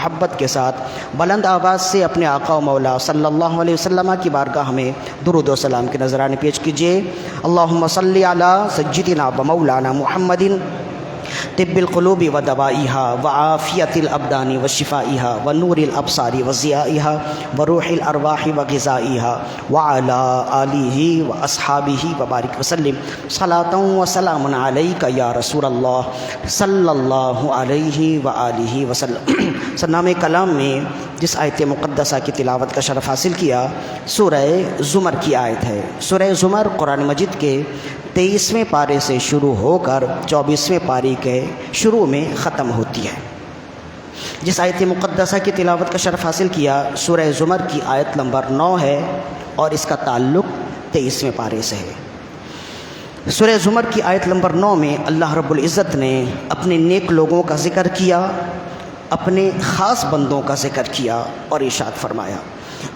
محبت کے ساتھ بلند آواز سے اپنے آقا و مولا صلی اللہ علیہ وسلم کی بارگاہ میں درود و سلام کے نذرانے پیش کیجیے۔ اللہم صلی علی سیدنا و مولانا محمد طب القلوب و دوائها وعافیت الابدان و شفائها و نور الابصار و ضیائها و روح الارواح و غذائها وعلى آلہ و اصحابہ وبارک وسلم صلاۃ و سلام علیک یا رسول اللہ صلی اللہ علیہ وآلہ وسلم۔ سرنامہ کلام میں جس آیت مقدسہ کی تلاوت کا شرف حاصل کیا سورہ زمر کی آیت ہے۔ سورہ زمر قرآن مجید کے 23ویں پارے سے شروع ہو کر 24ویں پارے کے شروع میں ختم ہوتی ہے۔ جس آیت مقدسہ کی تلاوت کا شرف حاصل کیا سورہ زمر کی آیت نمبر 9 ہے اور اس کا تعلق 23ویں پارے سے ہے۔ سورہ زمر کی آیت نمبر 9 میں اللہ رب العزت نے اپنے نیک لوگوں کا ذکر کیا، اپنے خاص بندوں کا ذکر کیا اور ارشاد فرمایا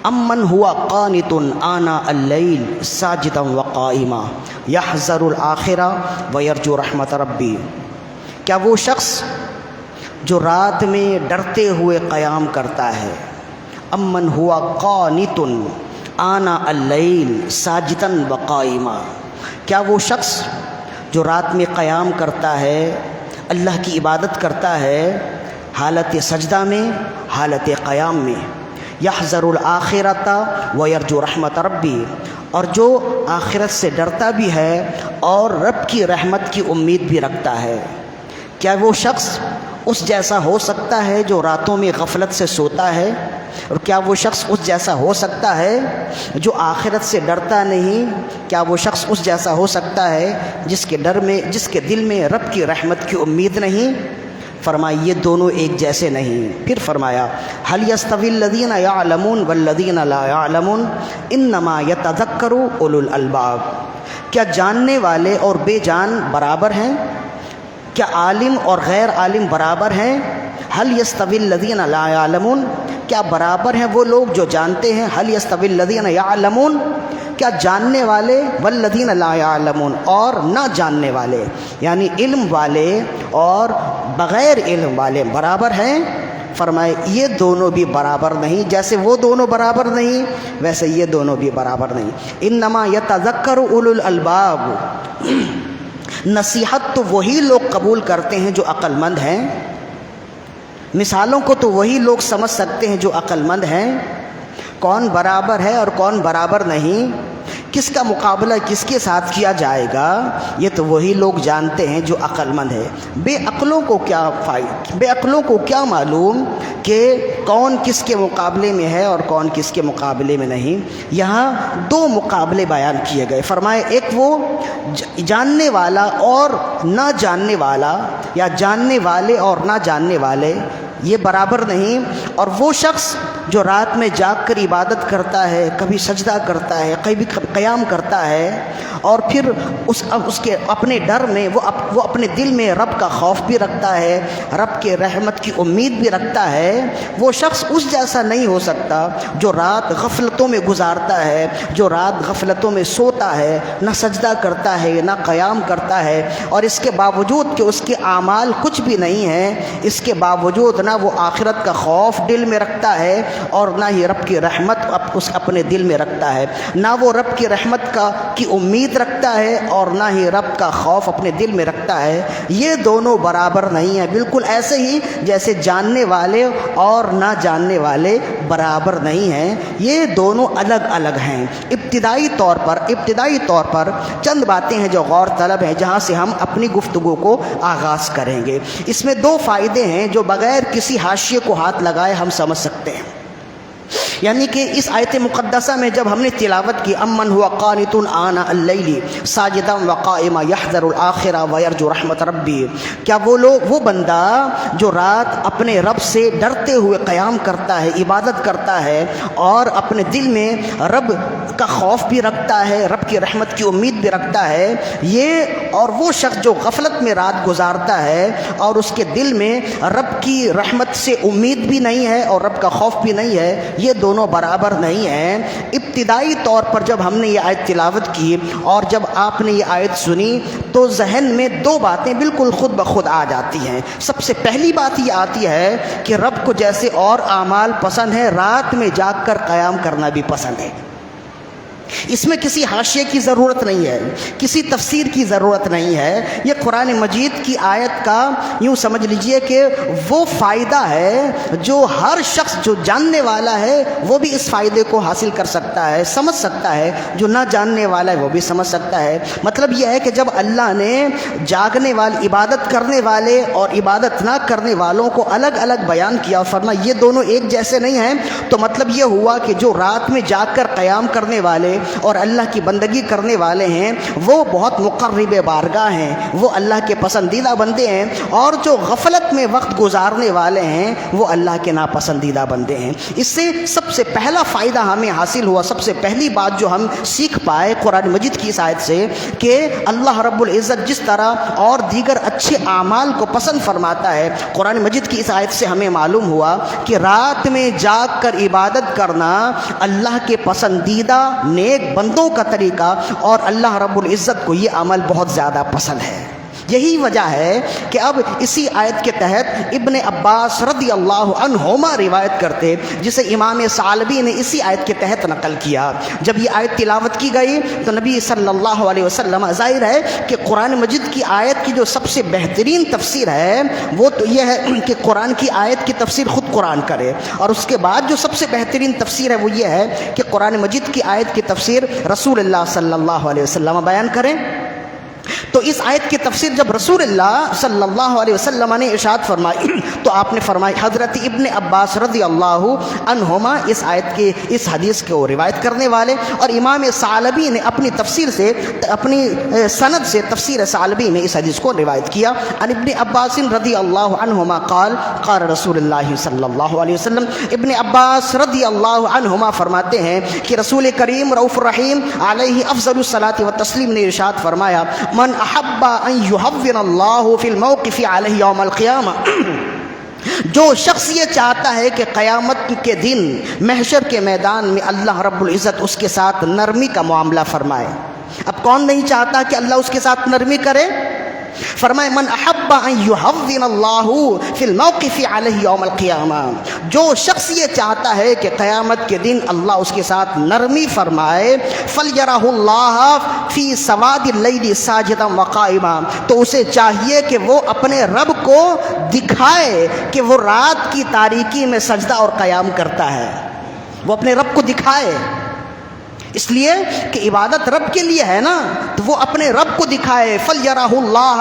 امن ہوا قانت آناء اللیل ساجدا وقائما یحذر الآخرہ ویرجو رحمت ربی۔ کیا وہ شخص جو رات میں ڈرتے ہوئے قیام کرتا ہے، امن ہوا قانت آناء اللیل ساجدا وقائما، کیا وہ شخص جو رات میں قیام کرتا ہے، اللہ کی عبادت کرتا ہے حالت سجدہ میں، حالت قیام میں، یحذر الآخرۃ ویرجو رحمت ربی، اور جو آخرت سے ڈرتا بھی ہے اور رب کی رحمت کی امید بھی رکھتا ہے، کیا وہ شخص اس جیسا ہو سکتا ہے جو راتوں میں غفلت سے سوتا ہے؟ اور کیا وہ شخص اس جیسا ہو سکتا ہے جو آخرت سے ڈرتا نہیں؟ کیا وہ شخص اس جیسا ہو سکتا ہے جس کے دل میں رب کی رحمت کی امید نہیں؟ فرمایا یہ دونوں ایک جیسے نہیں۔ پھر فرمایا هل يستوي الذين يعلمون والذين لا يعلمون انما يتذكر اولو الالباب، کیا جاننے والے اور بے جان برابر ہیں؟ کیا عالم اور غیر عالم برابر ہیں؟ هل يستوي الذين لا يعلمون، کیا برابر ہیں وہ لوگ جو جانتے ہیں؟ هل يستوي الذين يعلمون، کیا جاننے والے والذین لا يعلمون، اور نہ جاننے والے، یعنی علم والے اور بغیر علم والے برابر ہیں؟ فرمائے یہ دونوں بھی برابر نہیں، جیسے وہ دونوں برابر نہیں ویسے یہ دونوں بھی برابر نہیں۔ انما یتذکر اولو الالباب، نصیحت تو وہی لوگ قبول کرتے ہیں جو عقل مند ہیں، مثالوں کو تو وہی لوگ سمجھ سکتے ہیں جو عقل مند ہیں۔ کون برابر ہے اور کون برابر نہیں، کس کا مقابلہ کس کے ساتھ کیا جائے گا، یہ تو وہی لوگ جانتے ہیں جو عقل مند ہے۔ بے عقلوں کو کیا معلوم کہ کون کس کے مقابلے میں ہے اور کون کس کے مقابلے میں نہیں۔ یہاں دو مقابلے بیان کیے گئے، فرمائے ایک وہ جاننے والا اور نہ جاننے والا، یا جاننے والے اور نہ جاننے والے، یہ برابر نہیں، اور وہ شخص جو رات میں جاگ کر عبادت کرتا ہے، کبھی سجدہ کرتا ہے، کبھی قیام کرتا ہے، اور پھر اس کے اپنے ڈر میں وہ اپنے دل میں رب کا خوف بھی رکھتا ہے، رب کے رحمت کی امید بھی رکھتا ہے، وہ شخص اس جیسا نہیں ہو سکتا جو رات غفلتوں میں گزارتا ہے، جو رات غفلتوں میں سوتا ہے، نہ سجدہ کرتا ہے نہ قیام کرتا ہے، اور اس کے باوجود کہ اس کے اعمال کچھ بھی نہیں ہیں، اس کے باوجود نہ وہ آخرت کا خوف دل میں رکھتا ہے اور نہ ہی رب کی رحمت اپنے دل میں رکھتا ہے، نہ وہ رب کی رحمت کی امید رکھتا ہے اور نہ ہی رب کا خوف اپنے دل میں رکھتا ہے۔ یہ دونوں برابر نہیں ہیں، بالکل ایسے ہی جیسے جاننے والے اور نہ جاننے والے برابر نہیں ہیں، یہ دونوں الگ الگ ہیں۔ ابتدائی طور پر چند باتیں ہیں جو غور طلب ہیں، جہاں سے ہم اپنی گفتگو کو آغاز کریں گے۔ اس میں دو فائدے ہیں جو بغیر کسی حاشیے کو ہاتھ لگائے ہم سمجھ سکتے ہیں۔ یعنی کہ اس آیت مقدسہ میں جب ہم نے تلاوت کی امن ہوا قانت آناء اللیل ساجدا وقائما یحذر الآخرہ ویرجو رحمت ربی، کیا وہ بندہ جو رات اپنے رب سے ڈرتے ہوئے قیام کرتا ہے، عبادت کرتا ہے اور اپنے دل میں رب کا خوف بھی رکھتا ہے، رب کی رحمت کی امید بھی رکھتا ہے، یہ اور وہ شخص جو غفلت میں رات گزارتا ہے اور اس کے دل میں رب کی رحمت سے امید بھی نہیں ہے اور رب کا خوف بھی نہیں ہے، یہ دونوں برابر نہیں ہیں۔ ابتدائی طور پر جب ہم نے یہ آیت تلاوت کی اور جب آپ نے یہ آیت سنی تو ذہن میں دو باتیں بالکل خود بخود آ جاتی ہیں۔ سب سے پہلی بات یہ آتی ہے کہ رب کو جیسے اور اعمال پسند ہے، رات میں جاگ کر قیام کرنا بھی پسند ہے۔ اس میں کسی حاشیے کی ضرورت نہیں ہے، کسی تفسیر کی ضرورت نہیں ہے۔ یہ قرآن مجید کی آیت کا یوں سمجھ لیجئے کہ وہ فائدہ ہے جو ہر شخص جو جاننے والا ہے وہ بھی اس فائدے کو حاصل کر سکتا ہے، سمجھ سکتا ہے، جو نہ جاننے والا ہے وہ بھی سمجھ سکتا ہے۔ مطلب یہ ہے کہ جب اللہ نے جاگنے والے، عبادت کرنے والے اور عبادت نہ کرنے والوں کو الگ الگ بیان کیا اور فرمایا یہ دونوں ایک جیسے نہیں ہیں، تو مطلب یہ ہوا کہ جو رات میں جاگ کر قیام کرنے والے اور اللہ کی بندگی کرنے والے ہیں وہ بہت مقرب بارگاہ ہیں، وہ اللہ کے پسندیدہ بندے ہیں، اور جو غفلت میں وقت گزارنے والے ہیں وہ اللہ کے ناپسندیدہ بندے ہیں۔ اس سے سب سے پہلا فائدہ ہمیں حاصل ہوا، سب سے پہلی بات جو ہم سیکھ پائے قرآن مجید کی اس آیت سے کہ اللہ رب العزت جس طرح اور دیگر اچھے اعمال کو پسند فرماتا ہے، قرآن مجید کی اس آیت سے ہمیں معلوم ہوا کہ رات میں جاگ کر عبادت کرنا اللہ کے پسندیدہ نیک بندوں کا طریقہ، اور اللہ رب العزت کو یہ عمل بہت زیادہ پسند ہے۔ یہی وجہ ہے کہ اب اسی آیت کے تحت ابن عباس رضی اللہ عنہما روایت کرتے، جسے امام ثعلبی نے اسی آیت کے تحت نقل کیا۔ جب یہ آیت تلاوت کی گئی تو نبی صلی اللہ علیہ وسلم، ظاہر ہے کہ قرآن مجید کی آیت کی جو سب سے بہترین تفسیر ہے وہ تو یہ ہے کہ قرآن کی آیت کی تفسیر خود قرآن کرے، اور اس کے بعد جو سب سے بہترین تفسیر ہے وہ یہ ہے کہ قرآن مجید کی آیت کی تفسیر رسول اللہ صلی اللہ علیہ وسلم بیان کریں۔ تو اس آیت کی تفسیر جب رسول اللہ صلی اللہ علیہ وسلم نے ارشاد فرمائی تو آپ نے فرمائی، حضرت ابن عباس رضی اللہ عنہما اس آیت کے اس حدیث کو روایت کرنے والے، اور امام ثعلبی نے اپنی تفسیر سے، اپنی سند سے تفسیر ثعلبی نے اس حدیث کو روایت کیا۔ عن ابن عباس رضی اللہ عنہما قال قال رسول اللہ صلی اللہ علیہ وسلم، ابن عباس رضی اللہ عنہما فرماتے ہیں کہ رسول کریم رؤوف الرحیم علیہ افضل الصلاۃ والتسلیم نے ارشاد فرمایا، من احب ان یحون اللہ فی الموقف علیہ یوم القیامہ، جو شخص یہ چاہتا ہے کہ قیامت کے دن محشر کے میدان میں اللہ رب العزت اس کے ساتھ نرمی کا معاملہ فرمائے۔ اب کون نہیں چاہتا کہ اللہ اس کے ساتھ نرمی کرے؟ فرمائے من احب ان یحون اللہ فی الموقف علیہ یوم القیامہ، جو شخص یہ چاہتا ہے کہ قیامت کے دن اللہ اس کے ساتھ نرمی فرمائے، فلیرہ اللہ فی سواد اللیل ساجدا وقائما، تو اسے چاہیے کہ وہ اپنے رب کو دکھائے کہ وہ رات کی تاریکی میں سجدہ اور قیام کرتا ہے، وہ اپنے رب کو دکھائے، اس لیے کہ عبادت رب کے لیے ہے نا، تو وہ اپنے رب کو دکھائے۔ فلیرہ اللہ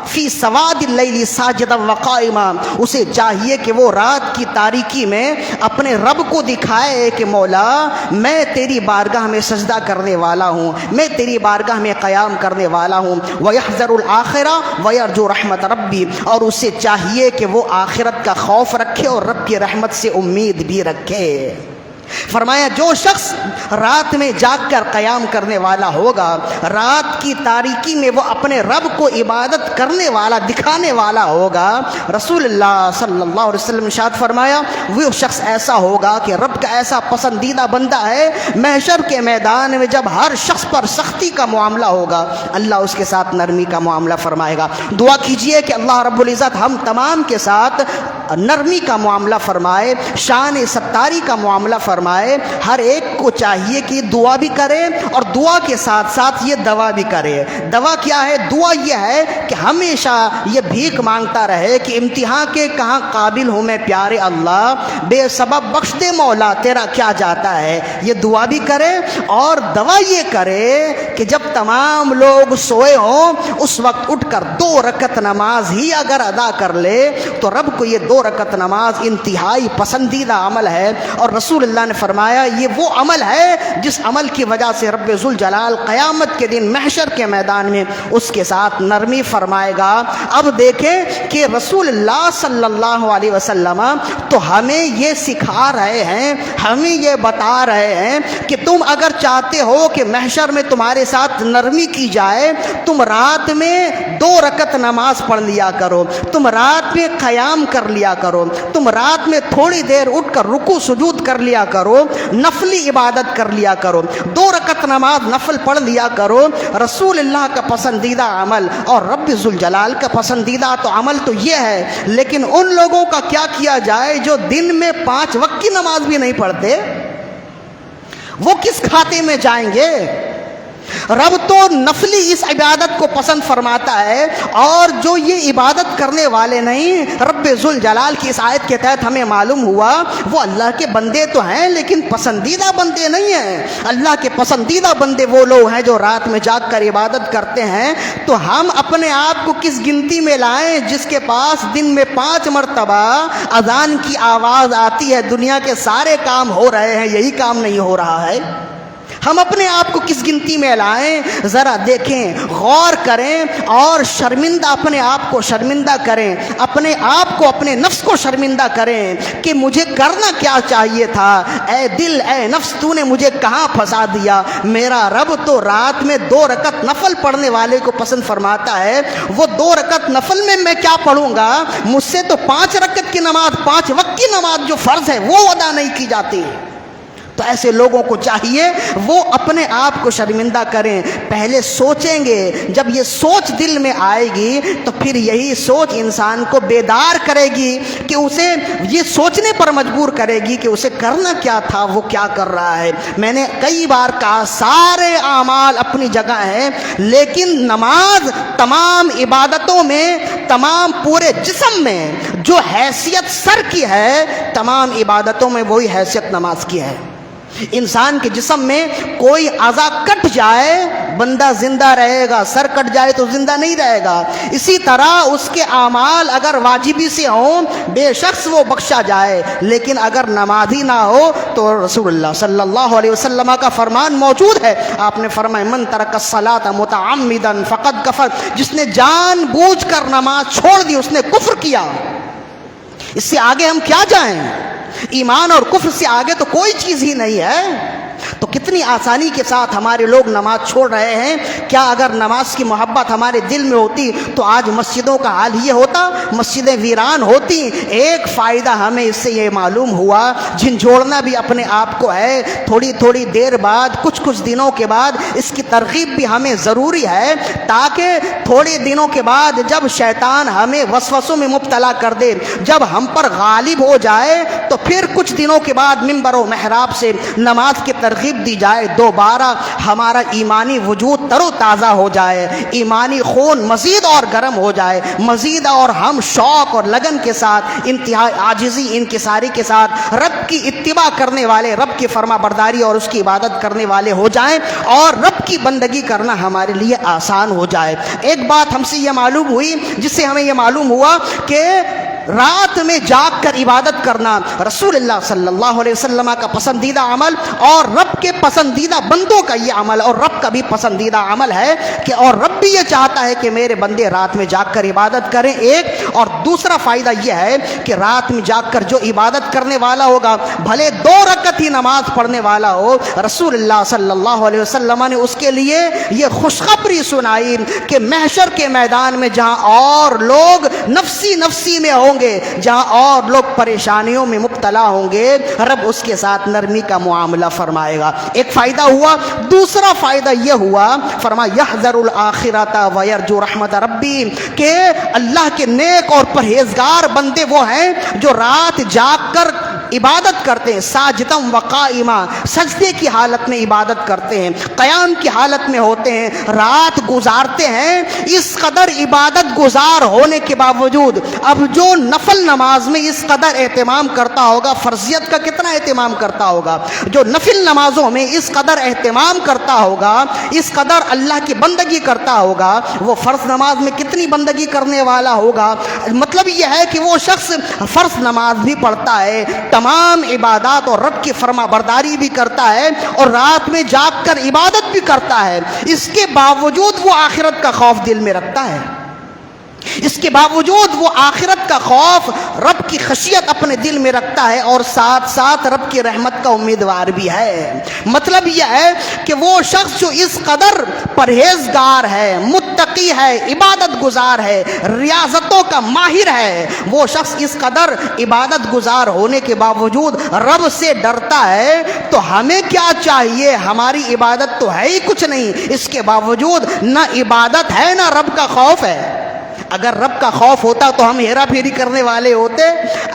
فی سواد اللیل ساجدا وقائما، اسے چاہیے کہ وہ رات کی تاریکی میں اپنے رب کو دکھائے کہ مولا میں تیری بارگاہ میں سجدہ کرنے والا ہوں، میں تیری بارگاہ میں قیام کرنے والا ہوں۔ ویحذر الآخرہ ویرجو رحمت ربی، اور اسے چاہیے کہ وہ آخرت کا خوف رکھے اور رب کی رحمت سے امید بھی رکھے۔ فرمایا جو شخص رات میں جاگ کر قیام کرنے والا ہوگا، رات کی تاریکی میں وہ اپنے رب کو عبادت کرنے والا، دکھانے والا ہوگا، رسول اللہ صلی اللہ علیہ وسلم ارشاد فرمایا وہ شخص ایسا ہوگا کہ رب کا ایسا پسندیدہ بندہ ہے، محشر کے میدان میں جب ہر شخص پر سختی کا معاملہ ہوگا اللہ اس کے ساتھ نرمی کا معاملہ فرمائے گا۔ دعا کیجئے کہ اللہ رب العزت ہم تمام کے ساتھ نرمی کا معاملہ فرمائے، شان ستاری کا معاملہ فرمائے۔ ہر ایک کو چاہیے کہ دعا بھی کرے اور دعا کے ساتھ ساتھ یہ دعا بھی کرے۔ دعا کیا ہے؟ دعا یہ ہے کہ ہمیشہ یہ بھیک مانگتا رہے کہ امتحان کے کہاں قابل ہوں میں پیارے اللہ، بے سبب بخش دے مولا، تیرا کیا جاتا ہے۔ یہ دعا بھی کرے اور دعا یہ کرے کہ جب تمام لوگ سوئے ہوں اس وقت اٹھ کر 2 رکعت نماز ہی اگر ادا کر لے تو رب کو یہ 2 رکعت نماز انتہائی پسندیدہ عمل ہے، اور رسول اللہ نے فرمایا یہ وہ عمل ہے جس عمل کی وجہ سے رب ذوالجلال قیامت کے دن محشر کے میدان میں اس کے ساتھ نرمی فرمائے گا۔ اب دیکھیں کہ رسول اللہ صلی اللہ علیہ وسلم تو ہمیں یہ سکھا رہے ہیں، ہمیں یہ بتا رہے ہیں کہ تم اگر چاہتے ہو کہ محشر میں تمہارے ساتھ نرمی کی جائے، تم رات میں 2 رکعت نماز پڑھ لیا کرو، تم رات میں قیام کر لیا لیا کرو, تم رات میں تھوڑی دیر اٹھ کر رکوع سجود کر لیا کرو, نفلی عبادت کر لیا کرو, 2 رکعت نماز نفل پڑھ لیا کرو. رسول اللہ کا پسندیدہ عمل اور رب ذوالجلال کا پسندیدہ تو عمل تو یہ ہے, لیکن ان لوگوں کا کیا کیا جائے جو دن میں 5 وقت کی نماز بھی نہیں پڑھتے؟ وہ کس کھاتے میں جائیں گے؟ رب تو نفلی اس عبادت کو پسند فرماتا ہے, اور جو یہ عبادت کرنے والے نہیں, رب ذوالجلال کی اس آیت کے تحت ہمیں معلوم ہوا وہ اللہ کے بندے تو ہیں لیکن پسندیدہ بندے نہیں ہیں. اللہ کے پسندیدہ بندے وہ لوگ ہیں جو رات میں جاگ کر عبادت کرتے ہیں. تو ہم اپنے آپ کو کس گنتی میں لائیں جس کے پاس دن میں 5 مرتبہ اذان کی آواز آتی ہے, دنیا کے سارے کام ہو رہے ہیں, یہی کام نہیں ہو رہا ہے؟ ہم اپنے آپ کو کس گنتی میں لائیں؟ ذرا دیکھیں, غور کریں اور شرمندہ اپنے آپ کو شرمندہ کریں, اپنے آپ کو اپنے نفس کو شرمندہ کریں کہ مجھے کرنا کیا چاہیے تھا. اے دل, اے نفس, تو نے مجھے کہاں پھنسا دیا. میرا رب تو رات میں 2 رکعت نفل پڑھنے والے کو پسند فرماتا ہے. وہ 2 رکعت نفل میں کیا پڑھوں گا؟ مجھ سے تو 5 رکعت کی نماز, 5 وقت کی نماز جو فرض ہے وہ ادا نہیں کی جاتی. تو ایسے لوگوں کو چاہیے وہ اپنے آپ کو شرمندہ کریں. پہلے سوچیں گے, جب یہ سوچ دل میں آئے گی تو پھر یہی سوچ انسان کو بیدار کرے گی کہ اسے یہ سوچنے پر مجبور کرے گی کہ اسے کرنا کیا تھا, وہ کیا کر رہا ہے. میں نے کئی بار کہا سارے اعمال اپنی جگہ ہیں, لیکن نماز تمام عبادتوں میں, تمام پورے جسم میں جو حیثیت سر کی ہے, تمام عبادتوں میں وہی حیثیت نماز کی ہے. انسان کے جسم میں کوئی اعضا کٹ جائے بندہ زندہ رہے گا, سر کٹ جائے تو زندہ نہیں رہے گا. اسی طرح اس کے اعمال اگر واجبی سے ہوں بے شخص وہ بخشا جائے, لیکن اگر نمازی نہ ہو تو رسول اللہ صلی اللہ علیہ وسلم کا فرمان موجود ہے. آپ نے فرمایا من ترک الصلاۃ متعمدا فقد کفر, جس نے جان بوجھ کر نماز چھوڑ دی اس نے کفر کیا. اس سے آگے ہم کیا جائیں؟ ایمان اور کفر سے آگے تو کوئی چیز ہی نہیں ہے. تو کتنی آسانی کے ساتھ ہمارے لوگ نماز چھوڑ رہے ہیں. کیا اگر نماز کی محبت ہمارے دل میں ہوتی تو آج مسجدوں کا حال یہ ہوتا, مسجدیں ویران ہوتی. ایک فائدہ ہمیں اس سے یہ معلوم ہوا, جھنجھوڑنا بھی اپنے آپ کو ہے. تھوڑی تھوڑی دیر بعد, کچھ دنوں کے بعد اس کی ترغیب بھی ہمیں ضروری ہے, تاکہ تھوڑے دنوں کے بعد جب شیطان ہمیں وسوسوں میں مبتلا کر دے, جب ہم پر غالب ہو جائے, تو پھر کچھ دنوں کے بعد منبر و محراب سے نماز کی ترغیب دی جائے, دوبارہ ہمارا ایمانی وجود تر و تازہ ہو جائے, ایمانی خون مزید اور گرم ہو جائے, مزید اور ہم شوق اور لگن کے ساتھ, انتہائی عاجزی انکساری کے ساتھ رب کی اتباع کرنے والے, رب کی فرما برداری اور اس کی عبادت کرنے والے ہو جائیں, اور رب کی بندگی کرنا ہمارے لیے آسان ہو جائے. ایک بات ہم سے یہ معلوم ہوئی, جس سے ہمیں یہ معلوم ہوا کہ رات میں جاگ کر عبادت کرنا رسول اللہ صلی اللہ علیہ وسلم کا پسندیدہ عمل, اور رب کے پسندیدہ بندوں کا یہ عمل, اور رب کا بھی پسندیدہ عمل ہے کہ, اور رب بھی یہ چاہتا ہے کہ میرے بندے رات میں جاگ کر عبادت کریں. ایک اور دوسرا فائدہ یہ ہے کہ رات میں جاگ کر جو عبادت کرنے والا ہوگا, بھلے 2 رکعت ہی نماز پڑھنے والا ہو, رسول اللہ صلی اللہ علیہ وسلم نے اس کے لیے یہ خوشخبری سنائی کہ محشر کے میدان میں جہاں اور لوگ نفسی نفسی میں ہوں گے, جہاں اور لوگ پریشانیوں میں مبتلا ہوں گے, رب اس کے ساتھ نرمی کا معاملہ فرمائے گا. ایک فائدہ ہوا. دوسرا فائدہ یہ ہوا, فرمایا یحذر الآخرۃ ویرجو رحمت ربی, کہ اللہ کے نیک اور پرہیزگار بندے وہ ہیں جو رات جاگ کر عبادت کرتے ہیں, ساجدم وقائما, سجدے کی حالت میں عبادت کرتے ہیں, قیام کی حالت میں ہوتے ہیں, رات گزارتے ہیں. اس قدر عبادت گزار ہونے کے باوجود اب جو نفل نماز میں اس قدر اہتمام کرتا ہوگا, فرضیت کا کتنا اہتمام کرتا ہوگا, جو نفل نمازوں میں اس قدر اہتمام کرتا ہوگا, اس قدر اللہ کی بندگی کرتا ہوگا, وہ فرض نماز میں کتنی بندگی کرنے والا ہوگا. مطلب یہ ہے کہ وہ شخص فرض نماز بھی پڑھتا ہے, تمام عبادات اور رب کی فرما برداری بھی کرتا ہے, اور رات میں جاگ کر عبادت بھی کرتا ہے. اس کے باوجود وہ آخرت کا خوف دل میں رکھتا ہے, اس کے باوجود وہ آخرت کا خوف, رب کی خشیت اپنے دل میں رکھتا ہے, اور ساتھ ساتھ رب کی رحمت کا امیدوار بھی ہے. مطلب یہ ہے کہ وہ شخص جو اس قدر پرہیزگار ہے, متقی ہے، عبادت گزار ہے، ریاضتوں کا ماہر ہے، وہ شخص اس قدر عبادت گزار ہونے کے باوجود رب سے ڈرتا ہے، تو ہمیں کیا چاہیے؟ ہماری عبادت تو ہے ہی کچھ نہیں، اس کے باوجود نہ عبادت ہے نہ رب کا خوف ہے۔ اگر رب کا خوف ہوتا تو ہم ہیرا پھیری کرنے والے ہوتے،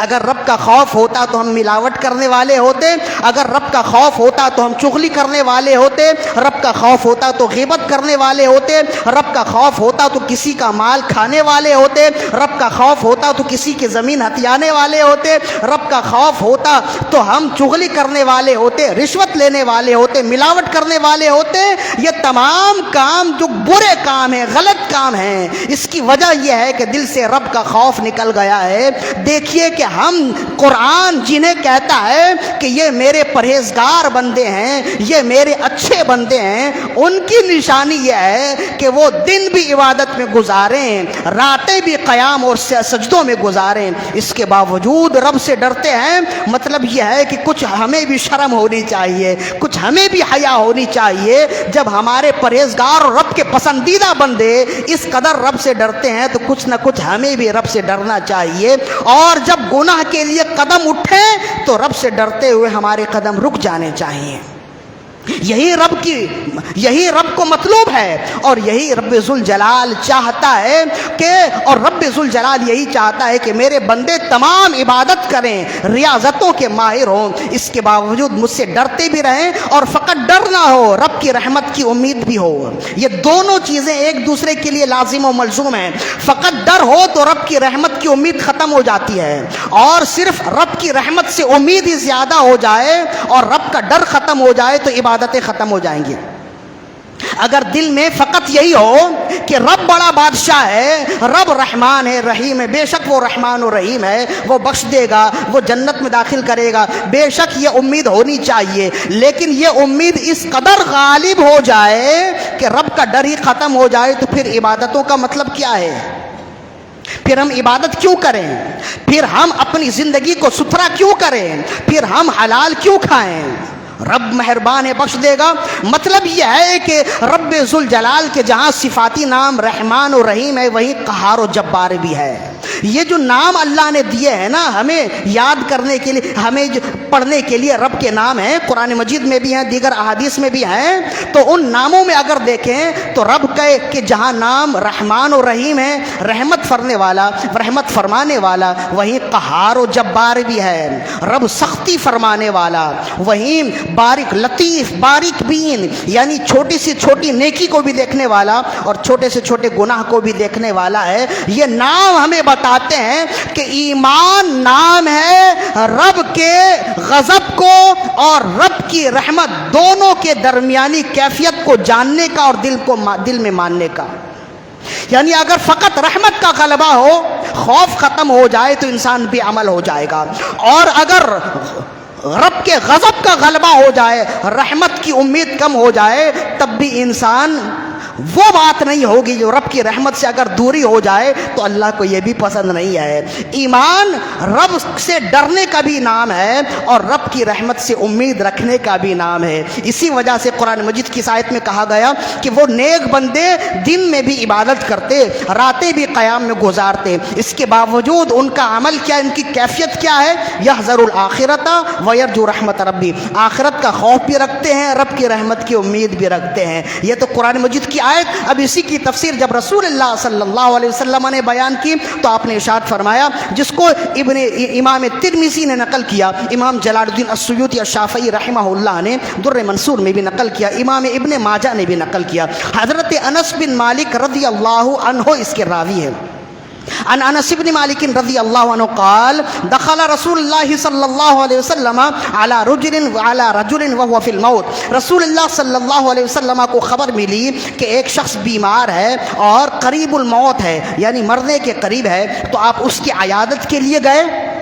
اگر رب کا خوف ہوتا تو ہم ملاوٹ کرنے والے ہوتے، اگر رب کا خوف ہوتا تو ہم چغلی کرنے والے ہوتے، رب کا خوف ہوتا تو غیبت کرنے والے ہوتے، رب کا خوف ہوتا تو کسی کا مال کھانے والے ہوتے، رب کا خوف ہوتا تو کسی کی زمین ہتھیانے والے ہوتے، رب کا خوف ہوتا تو ہم چغلی کرنے والے ہوتے، رشوت لینے والے ہوتے، ملاوٹ کرنے والے ہوتے۔ یہ تمام کام جو برے کام ہیں، غلط کام ہیں، اس کی وجہ یہ ہے کہ دل سے رب کا خوف نکل گیا ہے۔ دیکھیے کہ ہم قرآن جنہیں کہتا ہے کہ یہ میرے پرہیزگار بندے ہیں، یہ میرے اچھے بندے ہیں، ان کی نشانی یہ ہے کہ وہ دن بھی عبادت میں گزاریں، راتیں بھی قیام اور سجدوں میں گزاریں، اس کے باوجود رب سے ڈرتے ہیں۔ مطلب یہ ہے کہ کچھ ہمیں بھی شرم ہونی چاہیے، کچھ ہمیں بھی حیا ہونی چاہیے۔ جب ہمارے پرہیزگار اور رب کے پسندیدہ بندے اس قدر رب سے ڈرتے ہیں تو کچھ نہ کچھ ہمیں بھی رب سے ڈرنا چاہیے، اور جب گناہ کے لیے قدم اٹھیں تو رب سے ڈرتے ہوئے ہمارے قدم رک جانے چاہیے۔ یہی رب کو مطلوب ہے، اور یہی رب ذوالجلال چاہتا ہے کہ، اور رب ذوالجلال یہی چاہتا ہے کہ میرے بندے تمام عبادت کریں، ریاضتوں کے ماہر ہوں، اس کے باوجود مجھ سے ڈرتے بھی رہیں، اور فقط ڈر نہ ہو، رب کی رحمت کی امید بھی ہو۔ یہ دونوں چیزیں ایک دوسرے کے لیے لازم و ملزوم ہیں۔ فقط ڈر ہو تو رب کی رحمت کی امید ختم ہو جاتی ہے، اور صرف رب کی رحمت سے امید ہی زیادہ ہو جائے اور رب کا ڈر ختم ہو جائے تو عبادتیں ختم ہو جائیں گی۔ اگر دل میں فقط یہی ہو کہ رب بڑا بادشاہ ہے، رب رحمان ہے، رحیم ہے، بے شک وہ رحمان و رحیم ہے، وہ بخش دے گا، وہ جنت میں داخل کرے گا، بے شک یہ امید ہونی چاہیے، لیکن یہ امید اس قدر غالب ہو جائے کہ رب کا ڈر ہی ختم ہو جائے تو پھر عبادتوں کا مطلب کیا ہے؟ پھر ہم عبادت کیوں کریں؟ پھر ہم اپنی زندگی کو ستھرا کیوں کریں؟ پھر ہم حلال کیوں کھائیں؟ رب مہربان ہے، بخش دے گا۔ مطلب یہ ہے کہ رب ذوالجلال کے جہاں صفاتی نام رحمان و رحیم ہے، وہیں قہار و جبار بھی ہے۔ یہ جو نام اللہ نے دیے ہیں نا ہمیں یاد کرنے کے لیے، ہمیں پڑھنے کے لیے، رب کے نام ہیں، قرآن مجید میں بھی ہیں، دیگر احادیث میں بھی ہیں، تو ان ناموں میں اگر دیکھیں تو رب کہ جہاں نام رحمان و رحیم ہے، رحمت فرمانے والا، وہیں قہار و جبار بھی ہے۔ رب سختی فرمانے والا، وہیں باریک لطیف، باریک بین، یعنی چھوٹی سے چھوٹی نیکی کو بھی دیکھنے والا اور چھوٹے سے چھوٹے گناہ کو بھی دیکھنے والا ہے۔ یہ نام ہمیں بتاتے ہیں کہ ایمان نام ہے رب کے غضب کو اور رب کی رحمت دونوں کے درمیانی کیفیت کو جاننے کا اور دل میں ماننے کا۔ یعنی اگر فقط رحمت کا غلبہ ہو، خوف ختم ہو جائے تو انسان بے عمل ہو جائے گا، اور اگر رب کے غضب کا غلبہ ہو جائے، رحمت کی امید کم ہو جائے، تب بھی انسان وہ بات نہیں ہوگی جو رب کی رحمت سے اگر دوری ہو جائے تو اللہ کو یہ بھی پسند نہیں ہے۔ ایمان رب سے ڈرنے کا بھی نام ہے اور رب کی رحمت سے امید رکھنے کا بھی نام ہے۔ اسی وجہ سے قرآن مجید کی آیت میں کہا گیا کہ وہ نیک بندے دن میں بھی عبادت کرتے، راتیں بھی قیام میں گزارتے، اس کے باوجود ان کا عمل کیا، ان کی کیفیت کیا ہے؟ یحذر الآخرۃ ویرجو رحمت ربی، آخرت کا خوف بھی رکھتے ہیں، رب کی رحمت کی امید بھی رکھتے ہیں۔ یہ تو قرآن مجید کی آیت۔ اب اسی کی تفسیر جب رسول اللہ صلی اللہ علیہ وسلم نے بیان کی تو آپ نے ارشاد فرمایا، جس کو امام ترمذی نے نقل کیا، امام جلال الدین السیوطی الشافعی رحمہ اللہ نے در منصور میں بھی نقل کیا، امام ابن ماجہ نے بھی نقل کیا، حضرت انس بن مالک رضی اللہ عنہ اس کے راوی ہے۔ عن انس بن مالک رضی اللہ عنہ قال دخل رسول اللہ صلی اللہ علیہ وسلم على رجل وهو في الموت، رسول اللہ صلی اللہ علیہ وسلم کو خبر ملی کہ ایک شخص بیمار ہے اور قریب الموت ہے، یعنی مرنے کے قریب ہے، تو آپ اس کی عیادت کے لیے گئے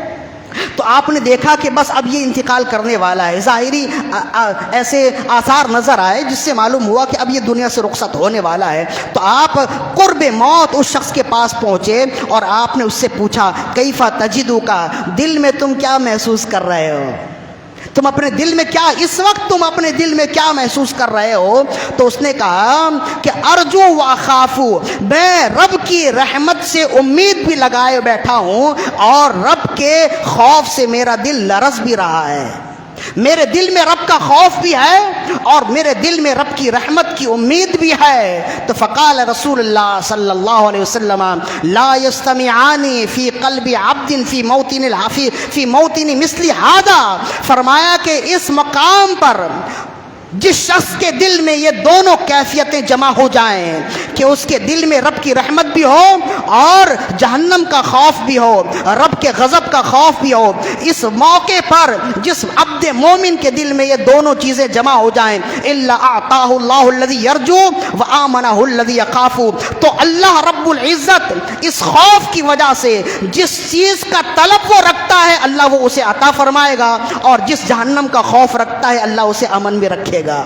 تو آپ نے دیکھا کہ بس اب یہ انتقال کرنے والا ہے، ظاہری ایسے آثار نظر آئے جس سے معلوم ہوا کہ اب یہ دنیا سے رخصت ہونے والا ہے، تو آپ قرب موت اس شخص کے پاس پہنچے اور آپ نے اس سے پوچھا کیف تجدک، دل میں تم کیا محسوس کر رہے ہو؟ تم اپنے دل میں کیا اس وقت تم اپنے دل میں کیا محسوس کر رہے ہو؟ تو اس نے کہا کہ ارجو و اخافو، میں رب کی رحمت سے امید بھی لگائے بیٹھا ہوں اور رب کے خوف سے میرا دل لرز بھی رہا ہے۔ میرے دل میں رب کا خوف بھی ہے اور میرے دل میں رب کی رحمت کی امید بھی ہے۔ تو فقال رسول اللہ صلی اللہ علیہ وسلم لا یستمعان فی قلب عبد فی موطن مثل هذا، فرمایا کہ اس مقام پر جس شخص کے دل میں یہ دونوں کیفیتیں جمع ہو جائیں کہ اس کے دل میں رب کی رحمت بھی ہو اور جہنم کا خوف بھی ہو، رب کے غضب کا خوف بھی ہو، اس موقع پر جس عبد مومن کے دل میں یہ دونوں چیزیں جمع ہو جائیں الا اعطاہ اللہ الذی یرجو وآمنہ الذی یخاف، تو اللہ رب العزت اس خوف کی وجہ سے جس چیز کا طلب وہ رکھتا ہے اللہ وہ اسے عطا فرمائے گا، اور جس جہنم کا خوف رکھتا ہے اللہ اسے امن بھی رکھے گا۔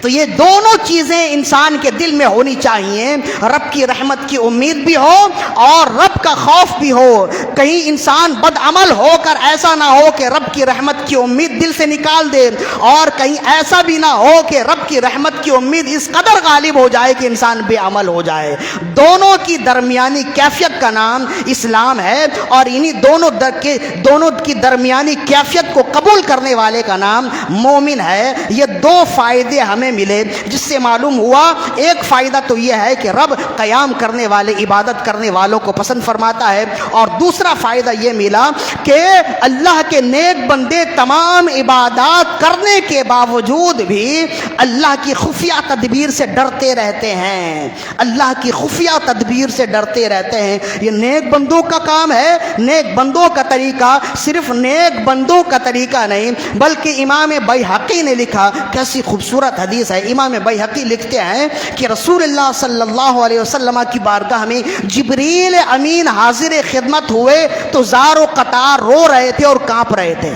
تو یہ دونوں چیزیں انسان کے دل میں ہونی چاہیے، رب کی رحمت کی امید بھی ہو اور رب کا خوف بھی ہو۔ کہیں انسان بد عمل ہو کر ایسا نہ ہو کہ رب کی رحمت کی امید دل سے نکال دے، اور کہیں ایسا بھی نہ ہو کہ رب کی رحمت کی امید اس قدر غالب ہو جائے کہ انسان بے عمل ہو جائے۔ دونوں کی درمیانی کیفیت کا نام اسلام ہے، اور انہی دونوں کی درمیانی کیفیت کو قبول کرنے والے کا نام مومن ہے۔ یہ دو فائدے ہمیں ملے، جس سے معلوم ہوا ایک فائدہ تو یہ ہے کہ رب قیام کرنے والے عبادت کرنے والوں کو پسند فرماتا ہے، اور دوسرا فائدہ یہ ملا کہ اللہ کے نیک بندے تمام عبادات کرنے کے باوجود بھی اللہ کی خفیہ تدبیر سے ڈرتے رہتے ہیں، اللہ کی خفیہ تدبیر سے ڈرتے رہتے ہیں۔ یہ نیک بندوں کا کام ہے۔ نیک بندوں کا طریقہ صرف نیک بندوں کا طریقہ نہیں، بلکہ امام بیہقی نے لکھا، کیسی خوبصورت حدیث ہے، امام بیہقی لکھتے ہیں کہ رسول اللہ صلی اللہ علیہ وسلم کی بارگاہ میں جبریل امین حاضر خدمت ہوئے تو زار و قطار رو رہے تھے اور کانپ رہے تھے،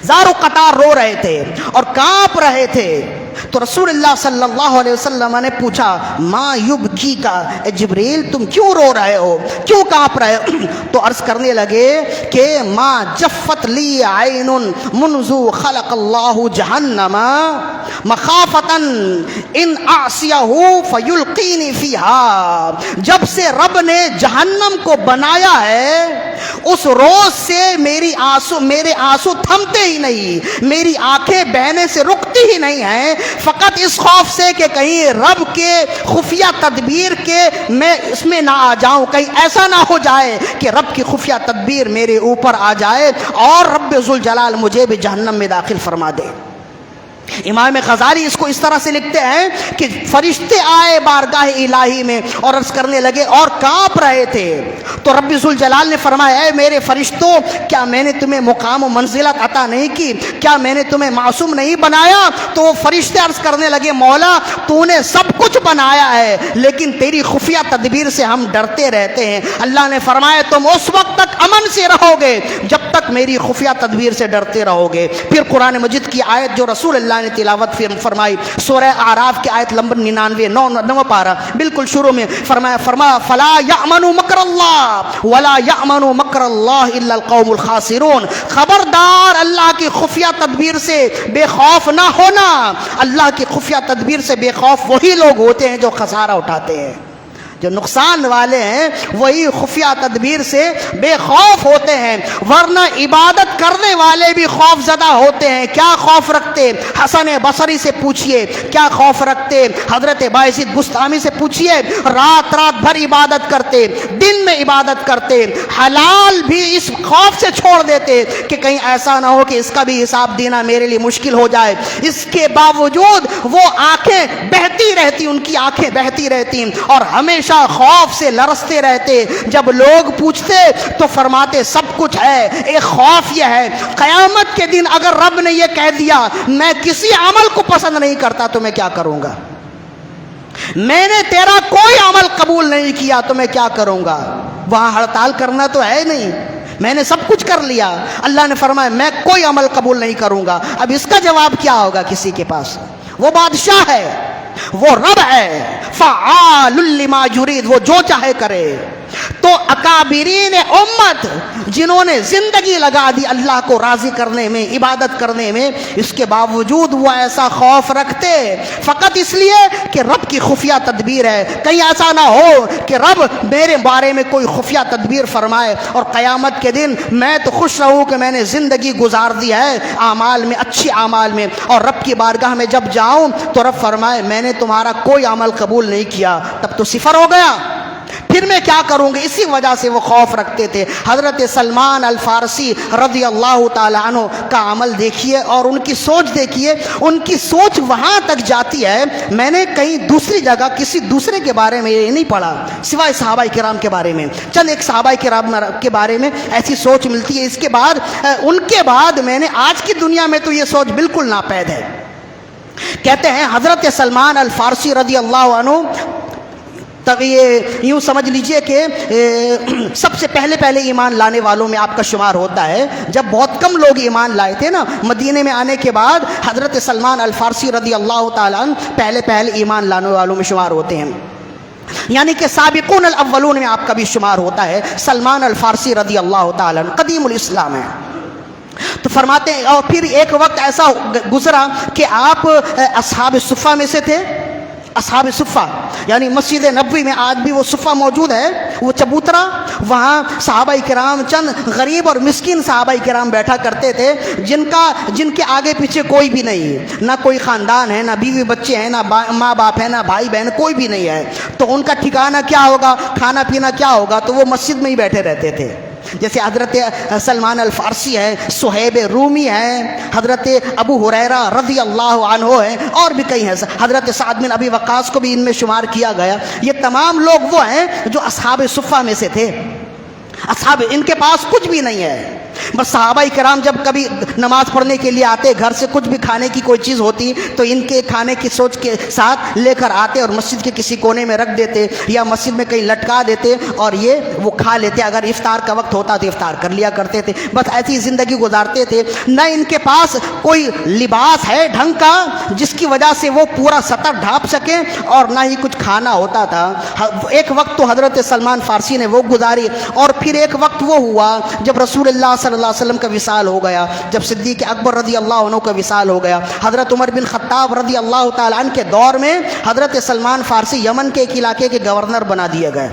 زار و قطار رو رہے تھے اور کانپ رہے تھے۔ تو رسول اللہ صلی اللہ علیہ وسلم نے پوچھا ما یبکی کا، اے جبریل تم کیوں رو رہے ہو، کیوں کانپ رہے ہو؟ تو عرض کرنے لگے کہ ما جفت لی عین منذ خلق اللہ جہنم مخافتا ان اعصیہ فیلقینی فیہا، جب سے رب نے جہنم کو بنایا ہے اس روز سے میرے آنسو تھمتے ہی نہیں، میری آنکھیں بہنے سے رکتی ہی نہیں ہیں، فقط اس خوف سے کہ کہیں رب کے خفیہ تدبیر کے میں اس میں نہ آ جاؤں، کہیں ایسا نہ ہو جائے کہ رب کی خفیہ تدبیر میرے اوپر آ جائے اور رب ذوالجلال مجھے بھی جہنم میں داخل فرما دے۔ امام غزالی اس کو اس طرح سے لکھتے ہیں کہ فرشتے آئے بارگاہ الہی میں اور عرض کرنے لگے اور کانپ رہے تھے، تو رب ذوالجلال نے فرمایا اے میرے فرشتوں، کیا میں نے تمہیں مقام و منزلت عطا نہیں کی؟ کیا میں نے تمہیں معصوم نہیں بنایا؟ تو وہ فرشتے عرض کرنے لگے مولا تو نے سب کچھ بنایا ہے لیکن تیری خفیہ تدبیر سے ہم ڈرتے رہتے ہیں۔ اللہ نے فرمایا تم اس وقت تک امن سے رہو گے جب تک میری خفیہ تدبیر سے ڈرتے رہو گے۔ پھر قرآن مجید کی آیت جو رسول اللہ نے تلاوت فرمائی، سورہ اعراف کی آیت نمبر 99 پارہ بالکل شروع میں فرمایا فلا یأمن مکر اللہ ولا یأمن مکر اللہ الا القوم الخاسرون، خبردار اللہ کی خفیہ تدبیر سے بے خوف نہ ہونا، اللہ کی خفیہ تدبیر سے بے خوف وہی لوگ ہوتے ہیں جو خسارہ اٹھاتے ہیں، جو نقصان والے ہیں وہی خفیہ تدبیر سے بے خوف ہوتے ہیں، ورنہ عبادت کرنے والے بھی خوف زدہ ہوتے ہیں۔ کیا خوف رکھتے؟ حسن بصری سے پوچھئے کیا خوف رکھتے، حضرت بایزید بستامی سے پوچھئے، رات بھر عبادت کرتے، دن میں عبادت کرتے، حلال بھی اس خوف سے چھوڑ دیتے کہ کہیں ایسا نہ ہو کہ اس کا بھی حساب دینا میرے لیے مشکل ہو جائے، اس کے باوجود وہ آنکھیں بہتی رہتی، ان کی آنکھیں بہتی رہتی اور ہمیشہ خوف سے لرزتے رہتے۔ جب لوگ پوچھتے تو فرماتے سب کچھ ہے، ایک خوف یہ ہے قیامت کے دن اگر رب نے یہ کہہ دیا میں کسی عمل کو پسند نہیں کرتا تو میں کیا کروں گا، میں نے تیرا کوئی عمل قبول نہیں کیا تو میں کیا کروں گا؟ وہاں ہڑتال کرنا تو ہے نہیں، میں نے سب کچھ کر لیا، اللہ نے فرمایا میں کوئی عمل قبول نہیں کروں گا۔ اب اس کا جواب کیا ہوگا کسی کے پاس؟ وہ بادشاہ ہے، وہ رب ہے، فعال لما یرید، وہ جو چاہے کرے۔ تو اکابرین امت جنہوں نے زندگی لگا دی اللہ کو راضی کرنے میں، عبادت کرنے میں، اس کے باوجود وہ ایسا خوف رکھتے فقط اس لیے کہ رب کی خفیہ تدبیر ہے، کہیں ایسا نہ ہو کہ رب میرے بارے میں کوئی خفیہ تدبیر فرمائے اور قیامت کے دن میں تو خوش رہوں کہ میں نے زندگی گزار دی ہے اعمال میں، اچھی اعمال میں، اور رب کی بارگاہ میں جب جاؤں تو رب فرمائے میں نے تمہارا کوئی عمل قبول نہیں کیا، تب تو صفر ہو گیا، پھر میں کیا کروں گا؟ اسی وجہ سے وہ خوف رکھتے تھے۔ حضرت سلمان الفارسی رضی اللہ تعالی عنہ کا عمل دیکھیے اور ان کی سوچ دیکھیے، ان کی سوچ وہاں تک جاتی ہے، میں نے کہیں دوسری جگہ کسی دوسرے کے بارے میں یہ نہیں پڑھا سوائے صحابہ کرام کے بارے میں، چند ایک صحابہ کرام کے بارے میں ایسی سوچ ملتی ہے، اس کے بعد ان کے بعد میں نے آج کی دنیا میں تو یہ سوچ بالکل ناپید ہے۔ کہتے ہیں حضرت سلمان الفارسی رضی اللہ عنہ، تب یہ یوں سمجھ لیجئے کہ سب سے پہلے ایمان لانے والوں میں آپ کا شمار ہوتا ہے۔ جب بہت کم لوگ ایمان لائے تھے نا مدینے میں آنے کے بعد، حضرت سلمان الفارسی رضی اللہ تعالیٰ عنہ پہلے ایمان لانے والوں میں شمار ہوتے ہیں، یعنی کہ سابقون الاولون میں آپ کا بھی شمار ہوتا ہے۔ سلمان الفارسی رضی اللہ تعالیٰ عنہ قدیم الاسلام ہے۔ تو فرماتے ہیں، اور پھر ایک وقت ایسا گزرا کہ آپ اصحاب صفہ میں سے تھے۔ اصحاب صفہ یعنی مسجد نبوی میں آج بھی وہ صفہ موجود ہے، وہ چبوترا، وہاں صحابہ کرام چند غریب اور مسکین صحابہ کرام بیٹھا کرتے تھے جن کے آگے پیچھے کوئی بھی نہیں، نہ کوئی خاندان ہے، نہ بیوی بچے ہیں، نہ ماں باپ ہے، نہ بھائی بہن، کوئی بھی نہیں ہے۔ تو ان کا ٹھکانہ کیا ہوگا، کھانا پینا کیا ہوگا؟ تو وہ مسجد میں ہی بیٹھے رہتے تھے۔ جیسے حضرت سلمان الفارسی ہے، صہیب رومی ہے، حضرت ابو ہریرہ رضی اللہ عنہ ہے، اور بھی کئی ہیں، حضرت سعد بن ابی وقاص کو بھی ان میں شمار کیا گیا۔ یہ تمام لوگ وہ ہیں جو اصحاب صفہ میں سے تھے۔ اصحاب، ان کے پاس کچھ بھی نہیں ہے، بس صحابہ کرام جب کبھی نماز پڑھنے کے لیے آتے، گھر سے کچھ بھی کھانے کی کوئی چیز ہوتی تو ان کے کھانے کی سوچ کے ساتھ لے کر آتے اور مسجد کے کسی کونے میں رکھ دیتے یا مسجد میں کہیں لٹکا دیتے اور یہ وہ کھا لیتے۔ اگر افطار کا وقت ہوتا تو افطار کر لیا کرتے تھے۔ بس ایسی زندگی گزارتے تھے۔ نہ ان کے پاس کوئی لباس ہے ڈھنگ کا جس کی وجہ سے وہ پورا سطر ڈھانپ سکیں، اور نہ ہی کچھ کھانا ہوتا تھا۔ ایک وقت تو حضرت سلمان فارسی نے وہ گزاری، اور پھر ایک وقت وہ ہوا جب رسول اللہ صلی اللہ علیہ وسلم کا وصال ہو گیا، جب صدیق اکبر رضی اللہ عنہ کا وصال ہو گیا، حضرت عمر بن خطاب رضی اللہ تعالیٰ عنہ کے دور میں حضرت سلمان فارسی یمن کے ایک علاقے کے گورنر بنا دیے گئے،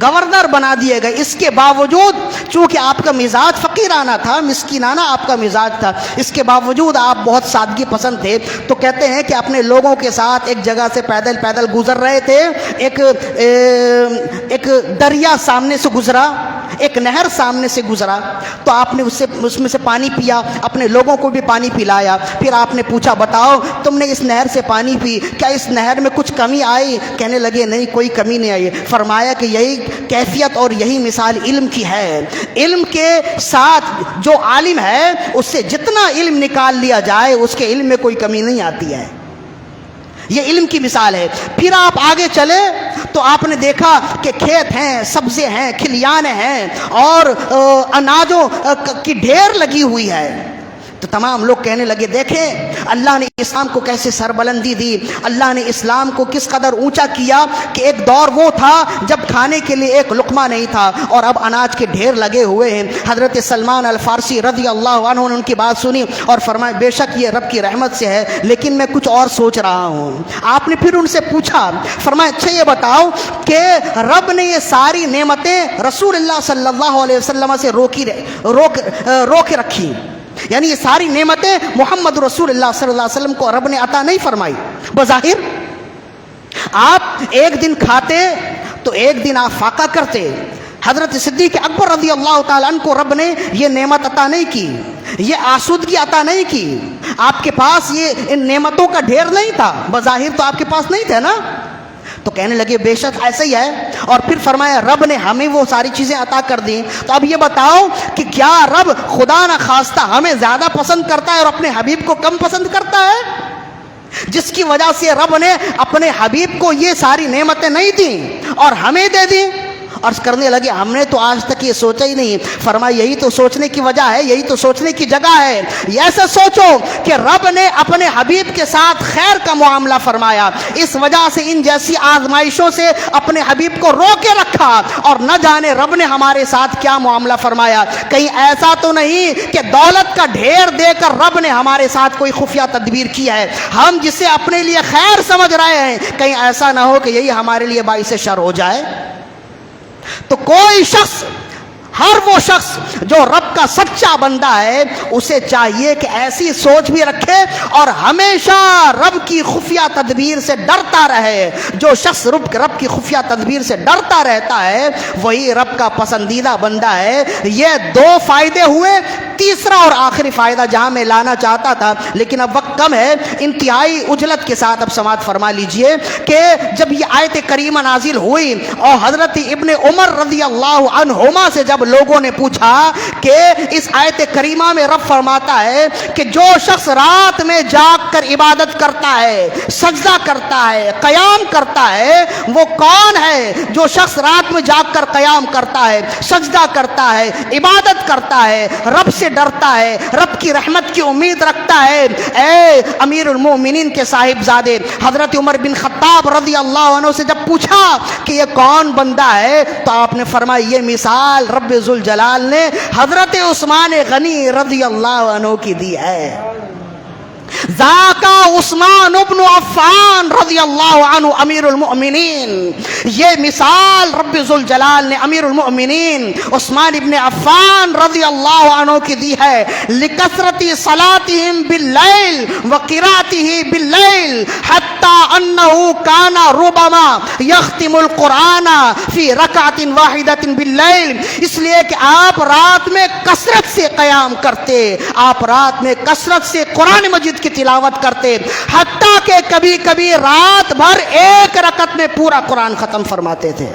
گورنر بنا دیے گئے۔ اس کے باوجود چونکہ آپ کا مزاج فقیرانہ تھا، مسکینانہ آپ کا مزاج تھا، اس کے باوجود آپ بہت سادگی پسند تھے۔ تو کہتے ہیں کہ اپنے لوگوں کے ساتھ ایک جگہ سے پیدل گزر رہے تھے، ایک دریا سامنے سے گزرا، ایک نہر سامنے سے گزرا، تو آپ نے اس میں سے پانی پیا، اپنے لوگوں کو بھی پانی پلایا۔ پھر آپ نے پوچھا بتاؤ تم نے اس نہر سے پانی پی، کیا اس نہر میں کچھ کمی آئی؟ کہنے لگے نہیں کوئی کمی نہیں آئی۔ فرمایا کہ یہی کیفیت اور یہی مثال علم کی ہے۔ علم کے ساتھ جو عالم ہے اس سے جتنا علم نکال لیا جائے اس کے علم میں کوئی کمی نہیں آتی ہے، یہ علم کی مثال ہے۔ پھر آپ آگے چلے تو آپ نے دیکھا کہ کھیت ہیں، سبزے ہیں، کھلیان ہیں، اور اناجوں کی ڈھیر لگی ہوئی ہے۔ تو تمام لوگ کہنے لگے دیکھیں اللہ نے اسلام کو کیسے سربلندی دی، اللہ نے اسلام کو کس قدر اونچا کیا کہ ایک دور وہ تھا جب کھانے کے لیے ایک لقمہ نہیں تھا اور اب اناج کے ڈھیر لگے ہوئے ہیں۔ حضرت سلمان الفارسی رضی اللہ عنہ نے ان کی بات سنی اور فرمایا بے شک یہ رب کی رحمت سے ہے، لیکن میں کچھ اور سوچ رہا ہوں۔ آپ نے پھر ان سے پوچھا، فرمایا اچھا یہ بتاؤ کہ رب نے یہ ساری نعمتیں رسول اللہ صلی اللہ علیہ وسلم سے روک رکھی، یعنی یہ ساری نعمتیں محمد رسول اللہ صلی اللہ علیہ وسلم کو رب نے عطا نہیں فرمائی؟ بظاہر آپ ایک دن کھاتے تو ایک دن آپ فاقہ کرتے۔ حضرت صدیق اکبر رضی اللہ تعالیٰ عنہ کو رب نے یہ نعمت عطا نہیں کی، یہ آسودگی عطا نہیں کی، آپ کے پاس یہ ان نعمتوں کا ڈھیر نہیں تھا، بظاہر تو آپ کے پاس نہیں تھے نا۔ تو کہنے لگے بے شک ایسا ہی ہے، اور پھر فرمایا رب نے ہمیں وہ ساری چیزیں عطا کر دی۔ تو اب یہ بتاؤ کہ کیا رب خدا نہ خواستہ ہمیں زیادہ پسند کرتا ہے اور اپنے حبیب کو کم پسند کرتا ہے؟ جس کی وجہ سے رب نے اپنے حبیب کو یہ ساری نعمتیں نہیں دیں اور ہمیں دے دیں، عرض کرنے لگے ہم نے تو آج تک یہ سوچا ہی نہیں. فرمایا یہی تو سوچنے کی وجہ ہے, یہی تو سوچنے کی جگہ ہے. ایسا سوچو کہ رب نے اپنے حبیب کے ساتھ خیر کا معاملہ فرمایا, اس وجہ سے ان جیسی آزمائشوں سے اپنے حبیب کو روکے رکھا, اور نہ جانے رب نے ہمارے ساتھ کیا معاملہ فرمایا. کہیں ایسا تو نہیں کہ دولت کا ڈھیر دے کر رب نے ہمارے ساتھ کوئی خفیہ تدبیر کی ہے, ہم جسے اپنے لیے خیر سمجھ رہے ہیں کہیں ایسا نہ ہو کہ یہی ہمارے لیے باعث شر ہو جائے. تو کوئی شخص, ہر وہ شخص جو رب کا سچا بندہ ہے, اسے چاہیے کہ ایسی سوچ بھی رکھے اور ہمیشہ رب کی خفیہ تدبیر سے ڈرتا رہے. جو شخص رب کی خفیہ تدبیر سے ڈرتا رہتا ہے وہی رب کا پسندیدہ بندہ ہے. یہ دو فائدے ہوئے. تیسرا اور آخری فائدہ جہاں میں لانا چاہتا تھا لیکن اب وقت کم ہے, انتہائی اجلت کے ساتھ اب سماعت فرما لیجئے کہ جب یہ آیت کریمہ نازل ہوئی اور حضرت ابن عمر رضی اللہ عنہما سے جب لوگوں نے پوچھا کہ اس آیت کریمہ میں رب فرماتا ہے کہ جو شخص رات میں جاگ کر عبادت کرتا ہے, سجدہ کرتا ہے, قیام کرتا ہے, وہ کون ہے؟ جو شخص رات میں جاگ کر قیام کرتا ہے, سجدہ کرتا ہے, عبادت کرتا ہے, رب سے ڈرتا ہے, رب کی رحمت کی امید رکھتا ہے. اے امیر المومنین کے صاحبزادے حضرت عمر بن خطاب رضی اللہ عنہ سے جب پوچھا کہ یہ کون بندہ ہے تو آپ نے فرمایا یہ مثال رب ذوالجلال نے حضرت عثمان غنی رضی اللہ عنہ کی دی ہے. ذاکا عثمان ابن عفان رضی اللہ عنہ امیر المؤمنین. یہ مثال رب ذوالجلال نے امیر المؤمنین عثمان ابن عفان رضی اللہ عنہ کی دی ہے. لکثرت صلاتهم باللیل وقراءته باللیل حتی انه کان ربما یختم القرآن فی رکعت واحدۃ باللیل. اس لیے کہ آپ رات میں کثرت سے قیام کرتے, آپ رات میں کثرت سے قرآن مجید کی تلاوت کرتے, حتیٰ کہ کبھی کبھی رات بھر ایک رکعت میں پورا قرآن ختم فرماتے تھے.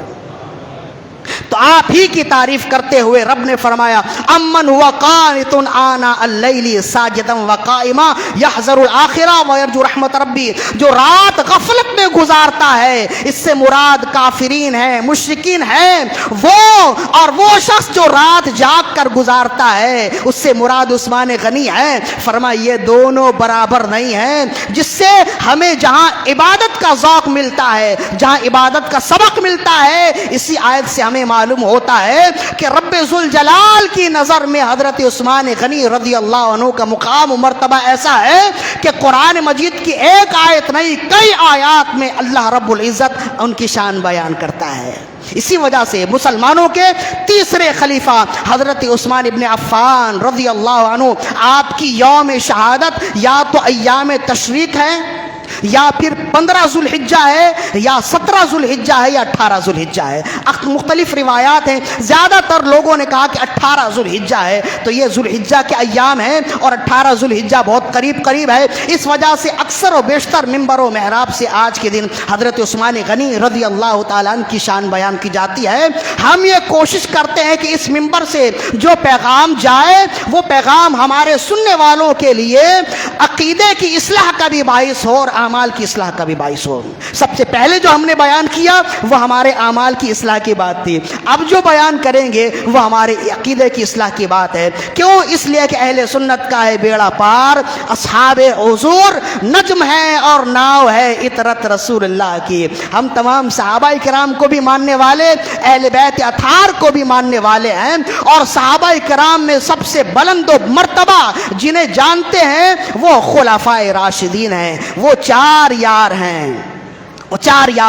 تو آپ ہی کی تعریف کرتے ہوئے رب نے فرمایا امن ہوا قانت آنا اللیل ساجدا وقائما یحذر الآخرہ ویرجو رحمت ربی. جو رات غفلت میں گزارتا ہے, اس سے مراد کافرین ہیں, مشرکین ہیں, وہ شخص جو رات جاگ کر گزارتا ہے اس سے مراد عثمان غنی ہے. فرمایا یہ دونوں برابر نہیں ہیں. جس سے ہمیں جہاں عبادت کا ذوق ملتا ہے, جہاں عبادت کا سبق ملتا ہے, اسی آیت سے ہمیں معلوم ہوتا ہے کہ رب ذوالجلال کی نظر میں حضرت عثمان غنی رضی اللہ عنہ کا مقام و مرتبہ ایسا ہے کہ قرآن مجید کی ایک آیت نہیں کئی آیات میں اللہ رب العزت ان کی شان بیان کرتا ہے. اسی وجہ سے مسلمانوں کے تیسرے خلیفہ حضرت عثمان ابن عفان رضی اللہ عنہ, آپ کی یوم شہادت یا تو ایام تشریق ہے, یا پھر 15 ذوالحجہ ہے, یا 17 ذوالحجہ ہے, یا 18 ذوالحجہ ہے. مختلف روایات ہیں. زیادہ تر لوگوں نے کہا کہ 18 ذوالحجہ ہے. تو یہ ذوالحجہ کے ایام ہیں اور 18 ذوالحجہ بہت قریب ہے. اس وجہ سے اکثر و بیشتر منبر و محراب سے آج کے دن حضرت عثمان غنی رضی اللہ تعالیٰ عنہ کی شان بیان کی جاتی ہے. ہم یہ کوشش کرتے ہیں کہ اس منبر سے جو پیغام جائے وہ پیغام ہمارے سننے والوں کے لیے عقیدے کی اصلاح کا بھی باعث ہو اور اعمال کی اصلاح کا بھی باعث ہو. سب سے پہلے جو ہم نے بیان کیا وہ ہمارے اعمال کی اصلاح کی بات تھی. اب جو بیان کریں گے وہ ہمارے عقیدے کی اصلاح کی بات ہے. کیوں؟ اس لیے کہ اہل سنت کا ہے بیڑا پار, اصحاب حضور نجم ہے اور ناؤ ہے اطرت رسول اللہ کی. ہم تمام صحابہ کرام کو بھی ماننے والے, اہل بیت اطہار کو بھی ماننے والے ہیں, اور صحابہ کرام میں سب سے بلند و مرتبہ جنہیں جانتے ہیں وہ خلفائے راشدین ہیں. وہ چار یار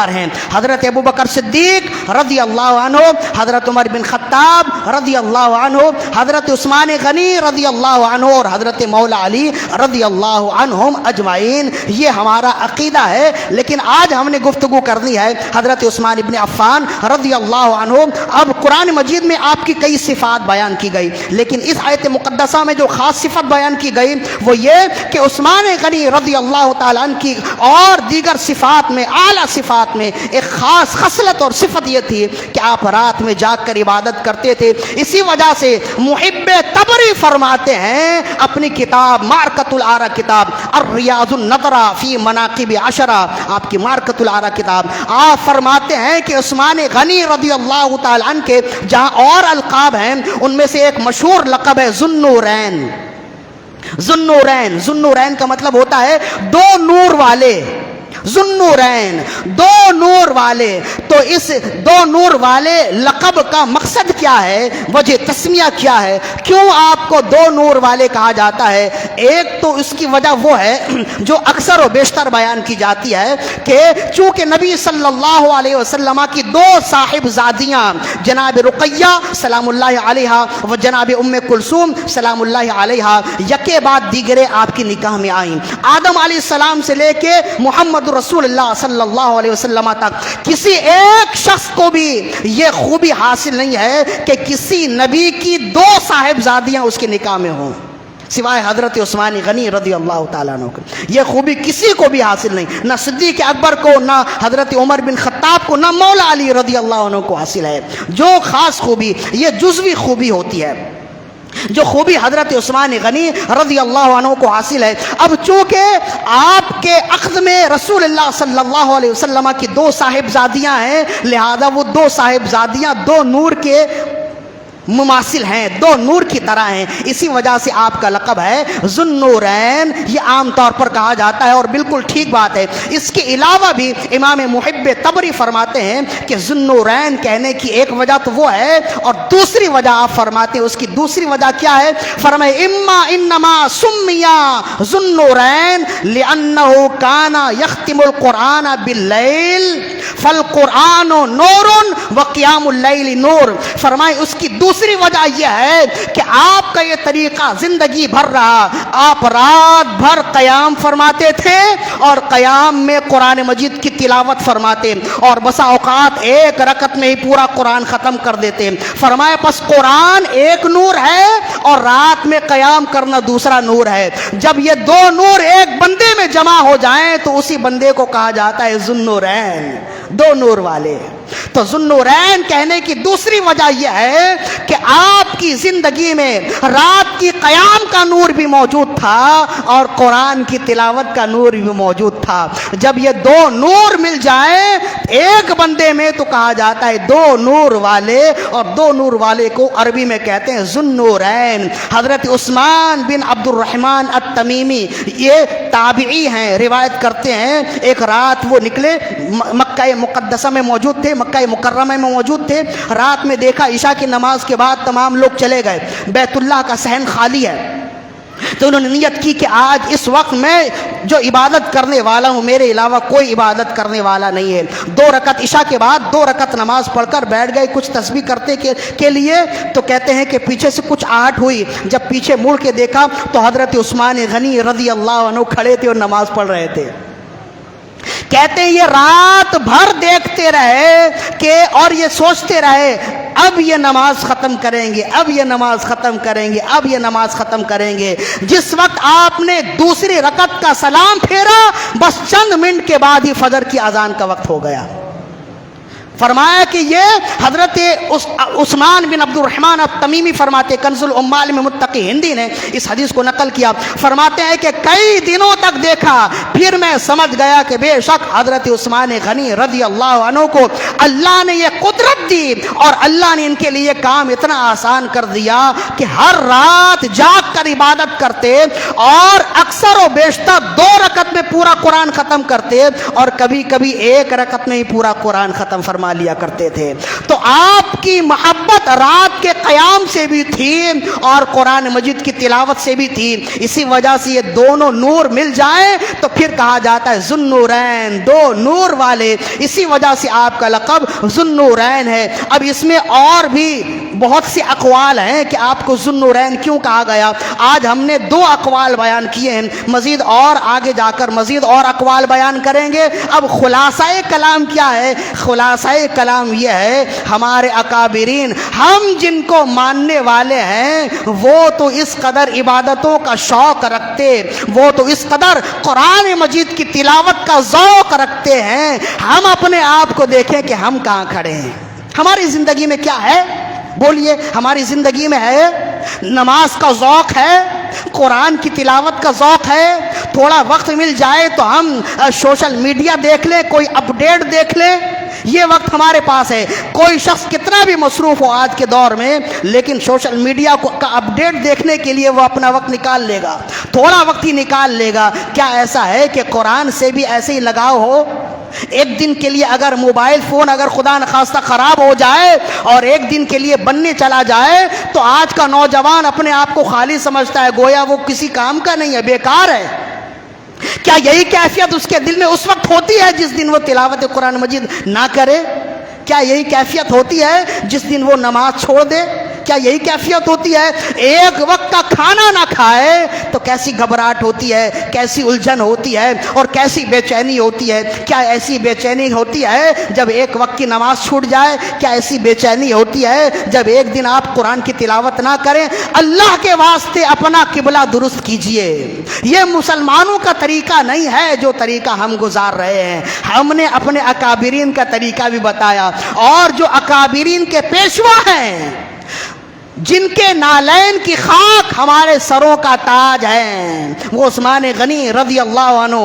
ہیں, حضرت ابو بکر صدیق رضی اللہ عنہ, حضرت عمر بن خطاب رضی اللہ عنہ, حضرت عثمان غنی رضی اللہ عنہ اور حضرت مولا علی رضی اللہ عنہم اجمعین. یہ ہمارا عقیدہ ہے. لیکن آج ہم نے گفتگو کرنی ہے حضرت عثمان ابن عفان رضی اللہ عنہ. اب قرآن مجید میں آپ کی کئی صفات بیان کی گئی, لیکن اس آیت مقدسہ میں جو خاص صفت بیان کی گئی وہ یہ کہ عثمان غنی رضی اللہ تعالیٰ عنہ کی اور دیگر صفات میں اعلیٰ صفات میں ایک خاص خصلت اور صفت یہ تھی کہ آپ رات میں جاگ کر عبادت کرتے تھے۔ اسی وجہ سے محب طبری فرماتے ہیں اپنی کتاب معرکۃ الآراء کتاب الریاض النظرہ فی مناقب عشرہ، آپ کی معرکۃ الآراء کتاب، آپ فرماتے ہیں کہ عثمان غنی رضی اللہ تعالیٰ عنہ کے جہاں اور القاب ہیں ان میں سے ایک مشہور لقب ہے ذوالنورین۔ ذوالنورین، ذوالنورین کا مطلب ہوتا ہے دو نور والے، ذوالنورین دو نور والے۔ تو اس دو نور والے لقب کا مقصد کیا ہے، وجہ تسمیہ کیا ہے، کیوں آپ کو دو نور والے کہا جاتا ہے؟ ایک تو اس کی وجہ وہ ہے جو اکثر و بیشتر بیان کی جاتی ہے کہ چونکہ نبی صلی اللہ علیہ وسلم کی دو صاحبزادیاں جناب رقیہ سلام اللہ علیہا و جناب ام کلثوم سلام اللہ علیہا یکے بعد دیگرے آپ کی نکاح میں آئیں۔ آدم علیہ السلام سے لے کے محمد رسول اللہ صلی اللہ علیہ وسلم تک کسی ایک شخص کو بھی یہ خوبی حاصل نہیں ہے کہ کسی نبی کی دو صاحبزادیاں اس کے نکاح میں ہوں، سوائے حضرت عثمان غنی رضی اللہ تعالیٰ عنہ کو۔ یہ خوبی کسی کو بھی حاصل نہیں، نہ صدیق اکبر کو، نہ حضرت عمر بن خطاب کو، نہ مولا علی رضی اللہ عنہ کو حاصل ہے۔ جو خاص خوبی، یہ جزوی خوبی ہوتی ہے، جو خوبی حضرت عثمان غنی رضی اللہ عنہ کو حاصل ہے۔ اب چونکہ آپ کے اخذ میں رسول اللہ صلی اللہ علیہ وسلم کی دو صاحبزادیاں ہیں، لہذا وہ دو صاحبزادیاں دو نور کے مماثل ہیں، دو نور کی طرح ہیں، اسی وجہ سے آپ کا لقب ہے ذوالنورین، یہ عام طور پر کہا جاتا ہے اور بالکل ٹھیک بات ہے۔ اس کے علاوہ بھی امام محب طبری فرماتے ہیں کہ ذوالنورین کہنے کی ایک وجہ تو وہ ہے، اور دوسری وجہ آپ فرماتے ہیں اس کی دوسری وجہ کیا ہے؟ فرمائے انما سمیا ذوالنورین لأنہ کان یختم القرآن باللیل فالقرآن نور وقیام اللیل نور۔ فرمائے اس کی دوسری وجہ یہ ہے کہ آپ کا یہ طریقہ زندگی بھر رہا، آپ رات بھر قیام فرماتے تھے اور قیام میں قرآن مجید کی تلاوت فرماتے، اور بسا اوقات ایک رکعت میں ہی پورا قرآن ختم کر دیتے۔ فرمایا پس قرآن ایک نور ہے اور رات میں قیام کرنا دوسرا نور ہے، جب یہ دو نور ایک بندے میں جمع ہو جائیں تو اسی بندے کو کہا جاتا ہے ذوالنورین، دو نور والے۔ تو ذوالنورین کہنے کی دوسری وجہ یہ ہے کہ آپ کی زندگی میں رات کی قیام کا نور بھی موجود تھا اور قرآن کی تلاوت کا نور بھی موجود تھا۔ جب یہ دو نور مل جائیں ایک بندے میں تو کہا جاتا ہے دو نور والے، اور دو نور والے کو عربی میں کہتے ہیں ذوالنورین۔ حضرت عثمان بن عبد الرحمن التمیمی یہ تابعی ہیں، روایت کرتے ہیں ایک رات وہ نکلے، مکہ مقدسہ میں موجود تھے، مکہ مکرمہ میں موجود تھے، رات میں دیکھا عشاء کی نماز کے بعد تمام لوگ چلے گئے، بیت اللہ کا صحن خالی ہے، تو انہوں نے نیت کی کہ آج اس وقت میں جو عبادت کرنے والا ہوں میرے علاوہ کوئی عبادت کرنے والا نہیں ہے۔ دو رکعت عشاء کے بعد دو رکعت نماز پڑھ کر بیٹھ گئے کچھ تسبیح کرتے کے لیے، تو کہتے ہیں کہ پیچھے سے کچھ آہٹ ہوئی، جب پیچھے مڑ کے دیکھا تو حضرت عثمان غنی رضی اللہ عنہ کھڑے تھے اور نماز پڑھ رہے تھے۔ کہتے ہیں یہ رات بھر دیکھتے رہے کہ اور یہ سوچتے رہے اب یہ نماز ختم کریں گے، اب یہ نماز ختم کریں گے، اب یہ نماز ختم کریں گے۔ جس وقت آپ نے دوسری رکعت کا سلام پھیرا بس چند منٹ کے بعد ہی فجر کی اذان کا وقت ہو گیا۔ فرمایا کہ یہ حضرت عثمان بن عبد الرحمن التمیمی فرماتے، کنز العمال میں متقی ہندی نے اس حدیث کو نقل کیا، فرماتے ہیں کہ کئی دنوں تک دیکھا، پھر میں سمجھ گیا کہ بے شک حضرت عثمان غنی رضی اللہ عنہ کو اللہ نے یہ قدرت دی اور اللہ نے ان کے لیے کام اتنا آسان کر دیا کہ ہر رات جاگ کر عبادت کرتے اور اکثر و بیشتر دو رکعت میں پورا قرآن ختم کرتے اور کبھی کبھی ایک رکعت میں ہی پورا قرآن ختم فرما لیا کرتے تھے۔ تو آپ کی محبت رات کے قیام سے بھی تھی اور قرآن مجید کی تلاوت سے بھی تھی، اسی وجہ سے یہ دونوں نور مل جائیں تو پھر کہا جاتا ہے ذوالنورین، دو نور والے، اسی وجہ سے آپ کا لقب ذوالنورین ہے۔ اب اس میں اور بھی بہت سے اقوال ہیں کہ آپ کو ذوالنورین کیوں کہا گیا۔ آج ہم نے دو اقوال بیان کیے ہیں، مزید اور آگے جا کر مزید اور اقوال بیان کریں گے۔ اب خلاصہ کلام کیا ہے؟ خلاصہ انتہائی کلام یہ ہے ہمارے اکابرین ہم جن کو ماننے والے ہیں وہ تو اس قدر عبادتوں کا شوق رکھتے، وہ تو اس قدر قرآن مجید کی تلاوت کا ذوق رکھتے ہیں، ہم اپنے آپ کو دیکھیں کہ ہم کہاں کھڑے ہیں، ہماری زندگی میں کیا ہے؟ بولیے، ہماری زندگی میں ہے نماز کا ذوق ہے، قرآن کی تلاوت کا ذوق ہے، تھوڑا وقت مل جائے تو ہم سوشل میڈیا دیکھ لیں، کوئی اپڈیٹ دیکھ لیں، یہ وقت ہمارے پاس ہے۔ کوئی شخص کتنا بھی مصروف ہو آج کے دور میں، لیکن سوشل میڈیا کا اپڈیٹ دیکھنے کے لیے وہ اپنا وقت نکال لے گا، تھوڑا وقت ہی نکال لے گا۔ کیا ایسا ہے کہ قرآن سے بھی ایسے ہی لگاؤ ہو؟ ایک دن کے لیے اگر موبائل فون اگر خدا نخواستہ خراب ہو جائے اور ایک دن کے لیے بننے چلا جائے تو آج کا نوجوان اپنے آپ کو خالی سمجھتا ہے، گویا وہ کسی کام کا نہیں ہے، بیکار ہے۔ کیا یہی کیفیت اس کے دل میں اس وقت ہوتی ہے جس دن وہ تلاوت قرآن مجید نہ کرے؟ کیا یہی کیفیت ہوتی ہے جس دن وہ نماز چھوڑ دے؟ کیا یہی کیفیت ہوتی ہے؟ ایک وقت کا کھانا نہ کھائے تو کیسی گھبراہٹ ہوتی ہے، کیسی الجھن ہوتی ہے اور کیسی بے چینی ہوتی ہے۔ کیا ایسی بے چینی ہوتی ہے جب ایک وقت کی نماز چھوٹ جائے؟ کیا ایسی بے چینی ہوتی ہے جب ایک دن آپ قرآن کی تلاوت نہ کریں؟ اللہ کے واسطے اپنا قبلہ درست کیجئے۔ یہ مسلمانوں کا طریقہ نہیں ہے جو طریقہ ہم گزار رہے ہیں۔ ہم نے اپنے اکابرین کا طریقہ بھی بتایا، اور جو اکابرین کے پیشوا ہیں، جن کے نالین کی خاک ہمارے سروں کا تاج ہے، وہ عثمان غنی رضی اللہ عنہ،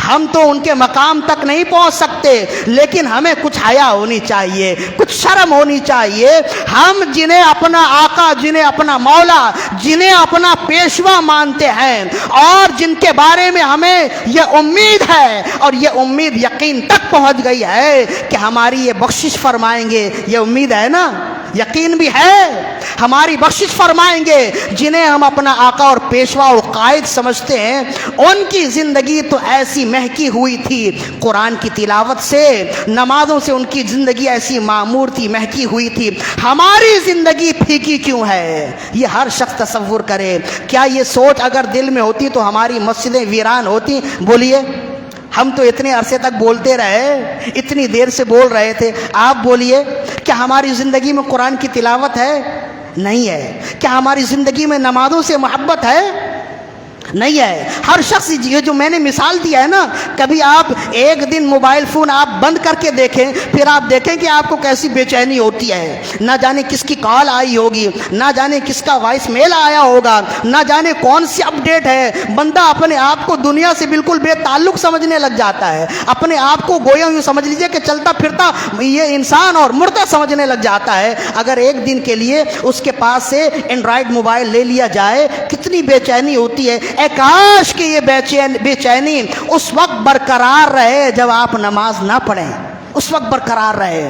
ہم تو ان کے مقام تک نہیں پہنچ سکتے، لیکن ہمیں کچھ حیا ہونی چاہیے، کچھ شرم ہونی چاہیے۔ ہم جنہیں اپنا آقا، جنہیں اپنا مولا، جنہیں اپنا پیشوا مانتے ہیں، اور جن کے بارے میں ہمیں یہ امید ہے اور یہ امید یقین تک پہنچ گئی ہے کہ ہماری یہ بخشش فرمائیں گے، یہ امید ہے نا، یقین بھی ہے ہماری بخشش فرمائیں گے، جنہیں ہم اپنا آقا اور پیشوا اور قائد سمجھتے ہیں، ان کی زندگی تو ایسی مہکی ہوئی تھی قرآن کی تلاوت سے، نمازوں سے ان کی زندگی ایسی معمور تھی، مہکی ہوئی تھی۔ ہماری زندگی پھیکی کیوں ہے؟ یہ ہر شخص تصور کرے۔ کیا یہ سوچ اگر دل میں ہوتی تو ہماری مسجدیں ویران ہوتی؟ بولیے، ہم تو اتنے عرصے تک بولتے رہے، اتنی دیر سے بول رہے تھے، آپ بولیے کیا ہماری زندگی میں قرآن کی تلاوت ہے؟ نہیں ہے۔ کیا ہماری زندگی میں نمازوں سے محبت ہے؟ نہیں ہے۔ ہر شخص، یہ جو میں نے مثال دیا ہے نا، کبھی آپ ایک دن موبائل فون آپ بند کر کے دیکھیں، پھر آپ دیکھیں کہ آپ کو کیسی بے چینی ہوتی ہے۔ نہ جانے کس کی کال آئی ہوگی، نہ جانے کس کا وائس میل آیا ہوگا، نہ جانے کون سی اپڈیٹ ہے۔ بندہ اپنے آپ کو دنیا سے بالکل بے تعلق سمجھنے لگ جاتا ہے، اپنے آپ کو گویا یوں سمجھ لیجئے کہ چلتا پھرتا یہ انسان اور مردہ سمجھنے لگ جاتا ہے۔ اگر ایک دن کے لیے اس کے پاس سے اینڈرائڈ موبائل لے لیا جائے، کتنی بے چینی ہوتی ہے۔ اے کاش کہ یہ بے چینی اس وقت برقرار رہے جب آپ نماز نہ پڑھیں، اس وقت برقرار رہے۔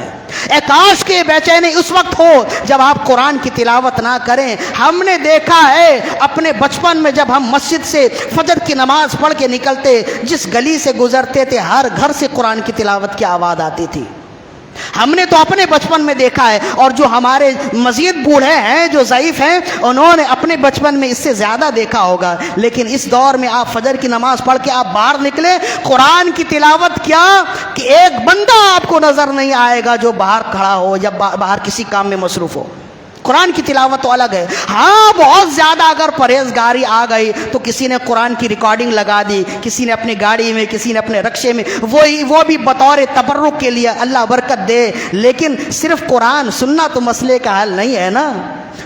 اے کاش کہ یہ بے چینی اس وقت ہو جب آپ قرآن کی تلاوت نہ کریں۔ ہم نے دیکھا ہے اپنے بچپن میں جب ہم مسجد سے فجر کی نماز پڑھ کے نکلتے، جس گلی سے گزرتے تھے ہر گھر سے قرآن کی تلاوت کی آواز آتی تھی۔ ہم نے تو اپنے بچپن میں دیکھا ہے، اور جو ہمارے مزید بوڑھے ہیں، جو ضعیف ہیں، انہوں نے اپنے بچپن میں اس سے زیادہ دیکھا ہوگا۔ لیکن اس دور میں آپ فجر کی نماز پڑھ کے آپ باہر نکلے، قرآن کی تلاوت کیا کہ ایک بندہ آپ کو نظر نہیں آئے گا جو باہر کھڑا ہو یا باہر کسی کام میں مصروف ہو۔ قرآن کی تلاوت تو الگ ہے۔ ہاں، بہت زیادہ اگر پرہیزگاری آ گئی تو کسی نے قرآن کی ریکارڈنگ لگا دی، کسی نے اپنی گاڑی میں، کسی نے اپنے رکشے میں، وہ بھی بطور تبرک کے لیے، اللہ برکت دے۔ لیکن صرف قرآن سننا تو مسئلے کا حل نہیں ہے نا۔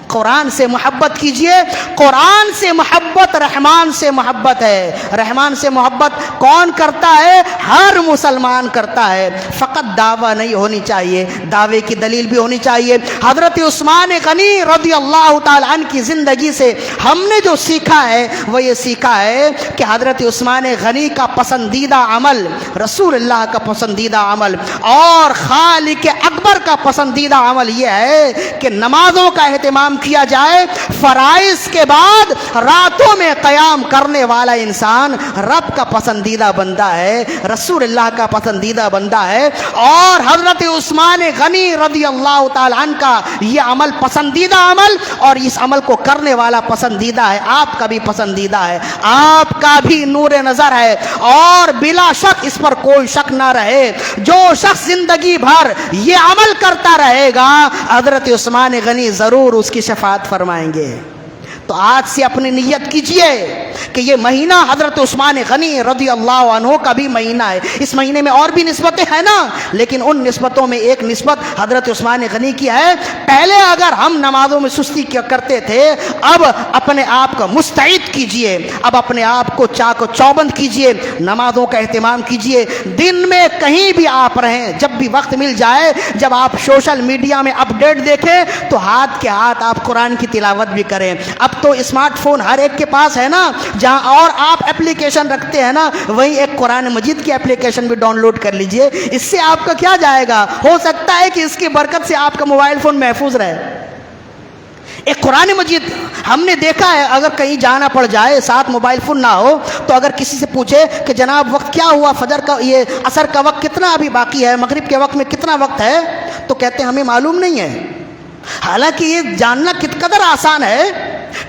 قرآن سے محبت کیجئے۔ قرآن سے محبت رحمان سے محبت ہے۔ رحمان سے محبت کون کرتا ہے؟ ہر مسلمان کرتا ہے۔ فقط دعویٰ نہیں ہونی چاہیے، دعوے کی دلیل بھی ہونی چاہیے۔ حضرت عثمان غنی رضی اللہ تعالی عنہ کی زندگی سے ہم نے جو سیکھا ہے وہ یہ سیکھا ہے کہ حضرت عثمان غنی کا پسندیدہ عمل، رسول اللہ کا پسندیدہ عمل اور خالق اکبر کا پسندیدہ عمل یہ ہے کہ نمازوں کا اہتمام اہتمام کیا جائے. فرائض کے بعد راتوں میں قیام کرنے والا انسان رب کا پسندیدہ بندہ ہے, رسول اللہ کا پسندیدہ بندہ ہے, اور حضرت عثمان غنی رضی اللہ تعالی عنہ کا یہ عمل پسندیدہ عمل, اور اس عمل کو کرنے والا پسندیدہ ہے. آپ کا بھی پسندیدہ ہے, آپ کا بھی نور نظر ہے, اور بلا شک اس پر کوئی شک نہ رہے, جو شخص زندگی بھر یہ عمل کرتا رہے گا حضرت عثمان غنی ضرور اس کی شفاعت فرمائیں گے. تو آج سے اپنی نیت کیجئے کہ یہ مہینہ حضرت عثمان غنی رضی اللہ عنہ کا بھی مہینہ ہے. اس مہینے میں اور بھی نسبتیں ہیں نا, لیکن ان نسبتوں میں ایک نسبت حضرت عثمان غنی کی ہے. پہلے اگر ہم نمازوں میں سستی کیا کرتے تھے, اب اپنے آپ کو مستعد کیجئے, اب اپنے آپ کو چاق و چوبند کیجئے, نمازوں کا اہتمام کیجئے. دن میں کہیں بھی آپ رہیں, جب بھی وقت مل جائے, جب آپ سوشل میڈیا میں اپ ڈیٹ دیکھیں تو ہاتھ کے ہاتھ آپ قرآن کی تلاوت بھی کریں. اب تو اسمارٹ فون ہر ایک کے پاس ہے نا, جہاں اور آپ اپلیکیشن رکھتے ہیں نا, وہیں ایک قرآن مجید کی اپلیکیشن بھی ڈاؤن لوڈ کر لیجئے. اس سے آپ کا کیا جائے گا, ہو سکتا ہے کہ اس کی برکت سے آپ کا موبائل فون محفوظ رہے. ایک قرآن مجید ہم نے دیکھا ہے, اگر کہیں جانا پڑ جائے, ساتھ موبائل فون نہ ہو, تو اگر کسی سے پوچھے کہ جناب وقت کیا ہوا, فجر کا یہ عصر کا وقت کتنا ابھی باقی ہے, مغرب کے وقت میں کتنا وقت ہے, تو کہتے ہیں ہمیں معلوم نہیں ہے. حالانکہ یہ جاننا کت قدر آسان ہے.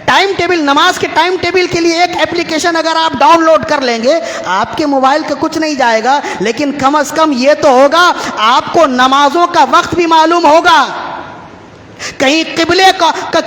ٹائم ٹیبل, نماز کے ٹائم ٹیبل کے لیے ایک اپلیکیشن اگر آپ ڈاؤن لوڈ کر لیں گے, آپ کے موبائل کا کچھ نہیں جائے گا, لیکن کم از کم یہ تو ہوگا آپ کو نمازوں کا وقت بھی معلوم ہوگا. کہیں قبلے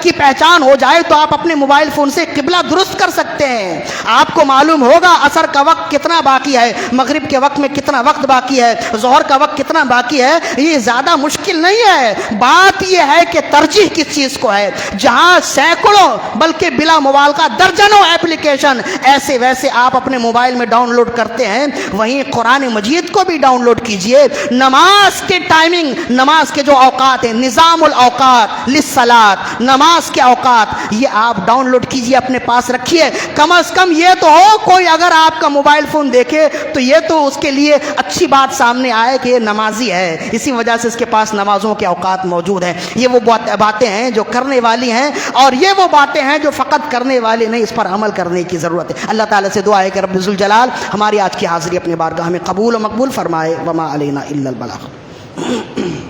کی پہچان ہو جائے تو آپ اپنے موبائل فون سے قبلہ درست کر سکتے ہیں. آپ کو معلوم ہوگا عصر کا وقت کتنا باقی ہے, مغرب کے وقت میں کتنا وقت باقی ہے, ظہر کا وقت کتنا باقی ہے. یہ زیادہ مشکل نہیں ہے. بات یہ ہے کہ ترجیح کس چیز کو ہے. جہاں سینکڑوں بلکہ بلا مبالغہ درجنوں اپلیکیشن ایسے ویسے آپ اپنے موبائل میں ڈاؤن لوڈ کرتے ہیں, وہیں قرآن مجید کو بھی ڈاؤن لوڈ کیجئے. نماز کے ٹائمنگ, نماز کے جو اوقات ہیں, نظام الاوقات للصلاۃ, نماز کے اوقات, یہ آپ ڈاؤن لوڈ کیجئے, اپنے پاس رکھیے. کم از کم یہ تو ہو, کوئی اگر آپ کا موبائل فون دیکھے تو یہ تو اس کے لیے اچھی بات سامنے آئے کہ یہ نمازی ہے, اسی وجہ سے اس کے پاس نمازوں کے اوقات موجود ہیں. یہ وہ باتیں ہیں جو کرنے والی ہیں, اور یہ وہ باتیں ہیں جو فقط کرنے والی نہیں, اس پر عمل کرنے کی ضرورت ہے. اللہ تعالیٰ سے دعا ہے کہ رب ذوالجلال ہماری آج کی حاضری اپنے بارگاہ میں قبول و مقبول فرمائے. وما علینا الا البلاغ.